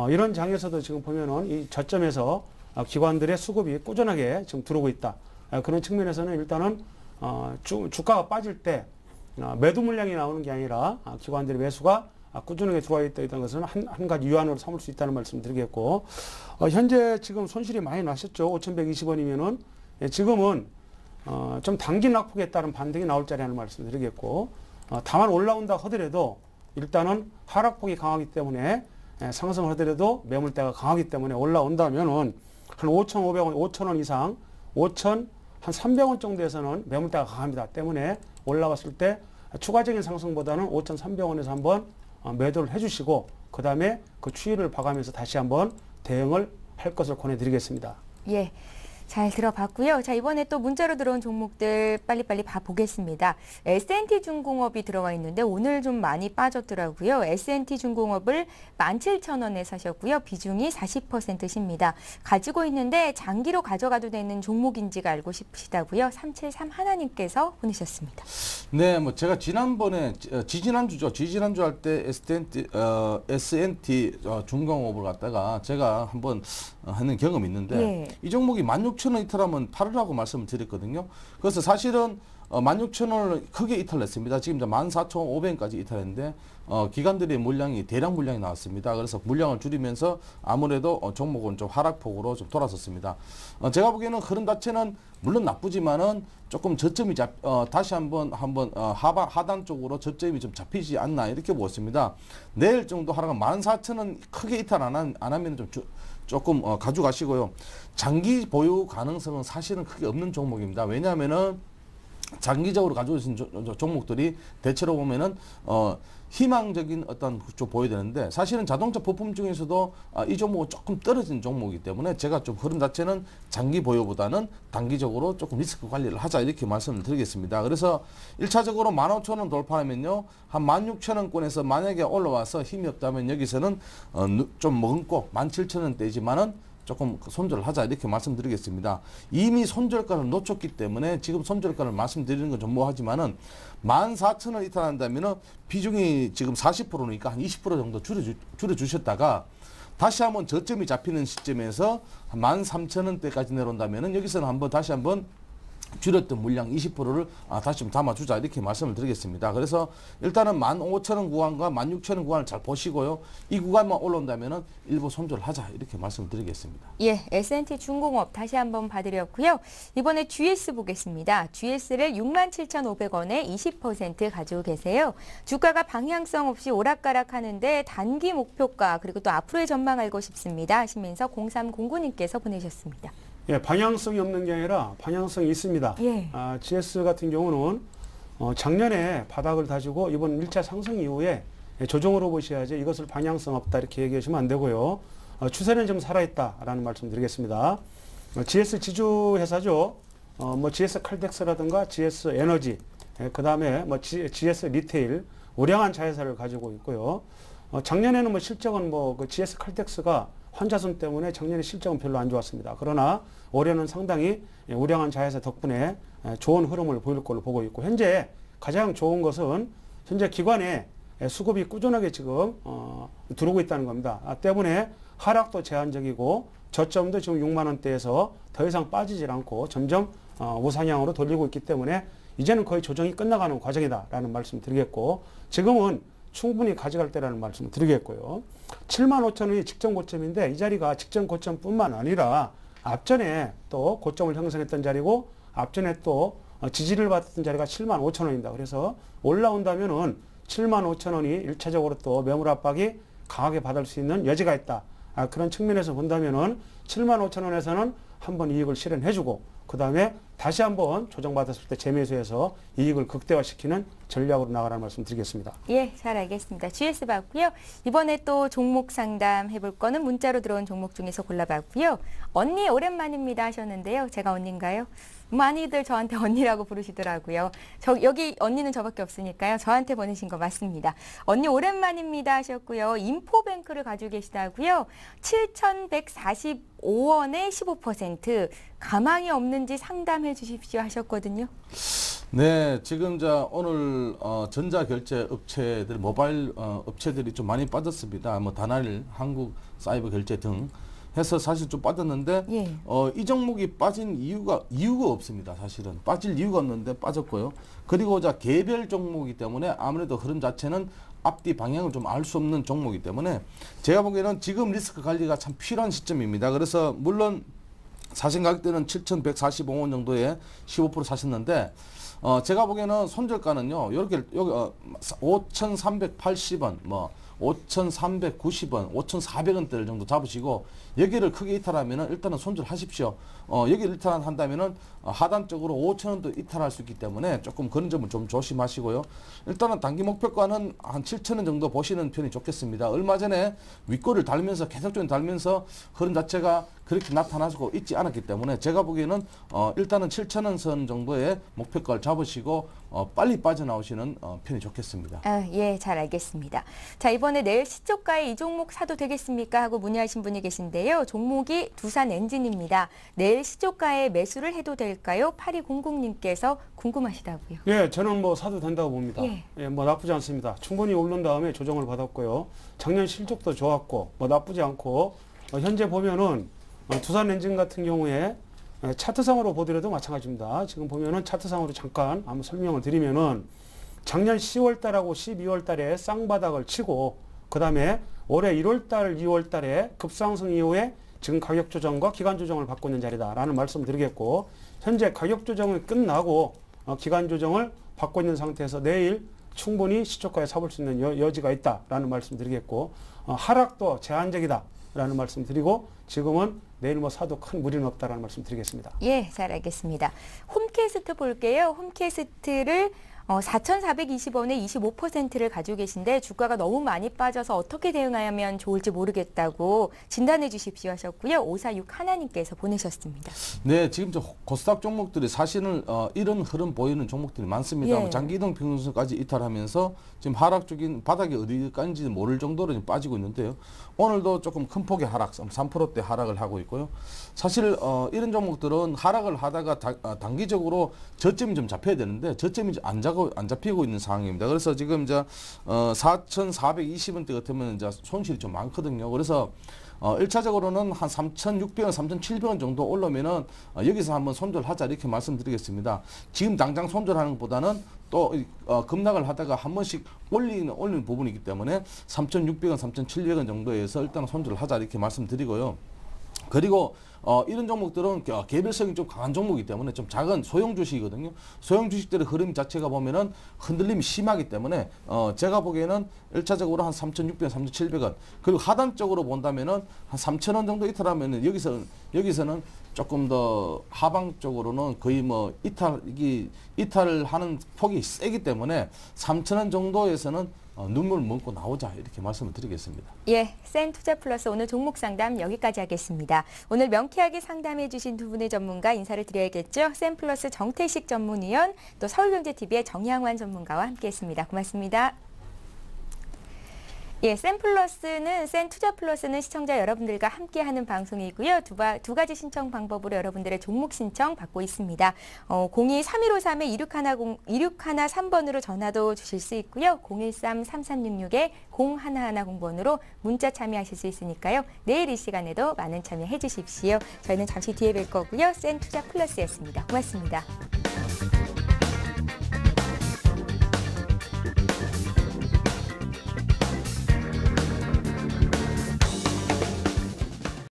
이런 장에서도 지금 보면은 이 저점에서 기관들의 수급이 꾸준하게 지금 들어오고 있다. 그런 측면에서는 일단은 주가가 빠질 때 매도 물량이 나오는 게 아니라 기관들의 매수가 꾸준하게 들어와 있다는 것은 한 가지 유한으로 삼을 수 있다는 말씀 드리겠고, 현재 지금 손실이 많이 나셨죠. 5,120원이면은 지금은 좀 단기 낙폭에 따른 반등이 나올 자리라는 말씀 드리겠고, 다만 올라온다 하더라도 일단은 하락폭이 강하기 때문에 상승을 하더라도 매물대가 강하기 때문에 올라온다면은 한 5,500원, 5,000원 이상, 5,300원 정도에서는 매물대가 강합니다. 때문에 올라갔을 때 추가적인 상승보다는 5,300원에서 한번 매도를 해주시고 그 다음에 그 추이를 봐가면서 다시 한번 대응을 할 것을 권해드리겠습니다. 예. 잘 들어봤고요. 자, 이번에 또 문자로 들어온 종목들 빨리빨리 봐보겠습니다. S&T중공업이 들어와 있는데 오늘 좀 많이 빠졌더라고요. S&T중공업을 17,000원에 사셨고요. 비중이 40%십니다. 가지고 있는데 장기로 가져가도 되는 종목인지가 알고 싶으시다고요. 373 하나님께서 보내셨습니다. 네, 뭐 제가 지난번에 지지난주 할 때 S&T 중공업을 갖다가 제가 한번 하는 경험이 있는데 예. 이 종목이 16,000원 이탈하면 팔으라고 말씀을 드렸거든요. 그래서 사실은 16,000원을 크게 이탈했습니다. 지금 이제 14,500원까지 이탈했는데 기관들의 물량이 대량 물량이 나왔습니다. 그래서 물량을 줄이면서 아무래도 종목은 좀 하락폭으로 좀 돌아섰습니다. 제가 보기에는 흐름 자체는 물론 나쁘지만은 조금 저점이 다시 한번 하단 쪽으로 저점이 좀 잡히지 않나 이렇게 보고 있습니다. 내일 정도 하락은 14,000원 크게 이탈 안 하면 좀 조금 가져가시고요. 장기 보유 가능성은 사실은 크게 없는 종목입니다. 왜냐하면은 장기적으로 가지고 있는 종목들이 대체로 보면은 희망적인 어떤 좀 보여야 되는데 사실은 자동차 부품 중에서도 이 종목은 조금 떨어진 종목이기 때문에 제가 좀 흐름 자체는 장기 보유보다는 단기적으로 조금 리스크 관리를 하자 이렇게 말씀을 드리겠습니다. 그래서 1차적으로 15,000원 돌파하면요 한 16,000원권에서 만약에 올라와서 힘이 없다면 여기서는 좀 머금고 17,000원대지만은 조금 손절을 하자 이렇게 말씀드리겠습니다. 이미 손절가를 놓쳤기 때문에 지금 손절가를 말씀드리는 건 좀 뭐하지만은 14,000원 이탈한다면은 비중이 지금 40%니까 한 20% 정도 줄여주셨다가 다시 한번 저점이 잡히는 시점에서 한 13,000원대까지 내려온다면은 여기서는 한번 다시 한번 줄였던 물량 20%를 다시 좀 담아주자 이렇게 말씀을 드리겠습니다. 그래서 일단은 15,000원 구간과 16,000원 구간을 잘 보시고요. 이 구간만 올라온다면은 일부 손절을 하자 이렇게 말씀을 드리겠습니다. 예, S&T 중공업 다시 한번 봐드렸고요. 이번에 GS 보겠습니다. GS를 67,500원에 20% 가지고 계세요. 주가가 방향성 없이 오락가락하는데 단기 목표가 그리고 또 앞으로의 전망 알고 싶습니다 하시면서 0309님께서 보내셨습니다. 예, 방향성이 없는 게 아니라 방향성이 있습니다. 예. GS 같은 경우는 작년에 바닥을 다지고 이번 1차 상승 이후에 조정으로 보셔야지 이것을 방향성 없다 이렇게 얘기하시면 안 되고요. 추세는 좀 살아있다라는 말씀 드리겠습니다. GS 지주 회사죠. 뭐 GS 칼텍스라든가 GS 에너지, 그 다음에 뭐 GS 리테일, 우량한 자회사를 가지고 있고요. 작년에는 뭐 실적은 그 GS 칼텍스가 환자손 때문에 작년에 실적은 별로 안 좋았습니다. 그러나 올해는 상당히 우량한 자회사 덕분에 좋은 흐름을 보일 걸로 보고 있고, 현재 가장 좋은 것은 현재 기관에 수급이 꾸준하게 지금 들어오고 있다는 겁니다. 때문에 하락도 제한적이고 저점도 지금 6만 원대에서 더 이상 빠지질 않고 점점 우상향으로 돌리고 있기 때문에 이제는 거의 조정이 끝나가는 과정이다라는 말씀 드리겠고, 지금은 충분히 가져갈 때라는 말씀을 드리겠고요. 75,000원이 직전 고점인데 이 자리가 직전 고점뿐만 아니라 앞전에 또 고점을 형성했던 자리고 앞전에 또 지지를 받았던 자리가 75,000원입니다. 그래서 올라온다면은 75,000원이 1차적으로 또 매물 압박이 강하게 받을 수 있는 여지가 있다. 그런 측면에서 본다면은 75,000원에서는 한번 이익을 실현해주고 그 다음에 다시 한번 조정받았을 때 재매수해서 이익을 극대화시키는 전략으로 나가라는 말씀 드리겠습니다. 예, 잘 알겠습니다. GS 봤고요. 이번에 또 종목 상담 해볼 거는 문자로 들어온 종목 중에서 골라봤고요. 언니 오랜만입니다 하셨는데요. 제가 언니인가요? 많이들 저한테 언니라고 부르시더라고요. 여기 언니는 저밖에 없으니까요. 저한테 보내신 거 맞습니다. 언니 오랜만입니다 하셨고요. 인포뱅크를 가지고 계시다고요. 7,145원에 15%. 가망이 없는지 상담해 주십시오 하셨거든요. 네, 지금 오늘 전자결제 업체들, 모바일 업체들이 좀 많이 빠졌습니다. 뭐 다나일, 한국사이버결제 등 해서 사실 좀 빠졌는데 예. 이 종목이 빠진 이유가 없습니다. 사실은 빠질 이유가 없는데 빠졌고요. 그리고 개별 종목이기 때문에 아무래도 흐름 자체는 앞뒤 방향을 좀 알 수 없는 종목이기 때문에 제가 보기에는 지금 리스크 관리가 참 필요한 시점입니다. 그래서 물론 사신 가격대는 7,145원 정도에 15% 사셨는데 제가 보기에는 손절가는요. 여기 5,380원, 뭐 5,390원, 5,400원대를 정도 잡으시고 여기를 크게 이탈하면은 일단은 손절하십시오. 여기를 이탈한다면은 하단적으로 5,000원도 이탈할 수 있기 때문에 조금 그런 점은 좀 조심하시고요. 일단은 단기 목표가는 한 7,000원 정도 보시는 편이 좋겠습니다. 얼마 전에 윗골을 달면서 계속적으로 달면서 흐름 자체가 그렇게 나타나고 있지 않았기 때문에 제가 보기에는 일단은 7,000원 선 정도의 목표가를 잡으시고 빨리 빠져나오시는 편이 좋겠습니다. 예, 잘 알겠습니다. 자, 이번에 내일 시초가에 이 종목 사도 되겠습니까? 하고 문의하신 분이 계신데요. 종목이 두산엔진입니다. 내일 시초가에 매수를 해도 될까요? 8200님께서 궁금하시다고요. 예, 저는 뭐 사도 된다고 봅니다. 예. 뭐 나쁘지 않습니다. 충분히 오른 다음에 조정을 받았고요. 작년 실적도 좋았고 뭐 나쁘지 않고 현재 보면은 두산엔진 같은 경우에 차트상으로 보더라도 마찬가지입니다. 지금 보면은 차트상으로 잠깐 한번 설명을 드리면은 작년 10월 달하고 12월 달에 쌍바닥을 치고 그 다음에 올해 1월 달, 2월 달에 급상승 이후에 지금 가격 조정과 기간 조정을 받고 있는 자리다라는 말씀을 드리겠고 현재 가격 조정이 끝나고 기간 조정을 받고 있는 상태에서 내일 충분히 시초가에 사볼 수 있는 여지가 있다라는 말씀 드리겠고 하락도 제한적이다라는 말씀 드리고 지금은 내일 뭐 사도 큰 무리는 없다라는 말씀 드리겠습니다. 예, 잘 알겠습니다. 홈캐스트 볼게요. 홈캐스트를 4,420원에 25%를 가지고 계신데 주가가 너무 많이 빠져서 어떻게 대응하면 좋을지 모르겠다고 진단해 주십시오 하셨고요. 546 하나님께서 보내셨습니다. 네, 지금 코스닥 종목들이 사실은 이런 흐름 보이는 종목들이 많습니다. 예. 장기 이동 평균선까지 이탈하면서 지금 하락 중인 바닥이 어디까지 모를 정도로 지금 빠지고 있는데요. 오늘도 조금 큰 폭의 하락, 3%대 하락을 하고 있고요. 사실 이런 종목들은 하락을 하다가 단기적으로 저점이 좀 잡혀야 되는데 저점이 안 잡히고 있는 상황입니다. 그래서 지금 이제 4,420원대 같으면 이제 손실이 좀 많거든요. 그래서 1차적으로는 한 3,600원, 3,700원 정도 올라오면은 여기서 한번 손절하자 이렇게 말씀드리겠습니다. 지금 당장 손절하는 것보다는 또 급락을 하다가 한 번씩 올리는 부분이기 때문에 3,600원, 3,700원 정도에서 일단 손절을 하자 이렇게 말씀드리고요. 그리고 이런 종목들은 개별성이 좀 강한 종목이기 때문에 좀 작은 소형 주식이거든요. 소형 주식들의 흐름 자체가 보면은 흔들림이 심하기 때문에 제가 보기에는 1차적으로 한 3,600원, 3,700원 그리고 하단적으로 본다면은 한 3,000원 정도 이탈하면은 여기서는 조금 더 하방 쪽으로는 거의 뭐 이탈을 하는 폭이 세기 때문에 3,000원 정도에서는 눈물 먹고 나오자 이렇게 말씀을 드리겠습니다. 예, 센투자플러스 오늘 종목 상담 여기까지 하겠습니다. 오늘 명쾌하게 상담해 주신 두 분의 전문가 인사를 드려야겠죠. 센플러스 정태식 전문위원 또 서울경제TV의 정양환 전문가와 함께했습니다. 고맙습니다. 예, 센투자플러스는 시청자 여러분들과 함께하는 방송이고요. 두 가지 신청 방법으로 여러분들의 종목 신청 받고 있습니다. 02-3153-2613번으로 전화도 주실 수 있고요. 013-3366-0110번으로 문자 참여하실 수 있으니까요. 내일 이 시간에도 많은 참여해 주십시오. 저희는 잠시 뒤에 뵐 거고요. 센투자플러스였습니다. 고맙습니다.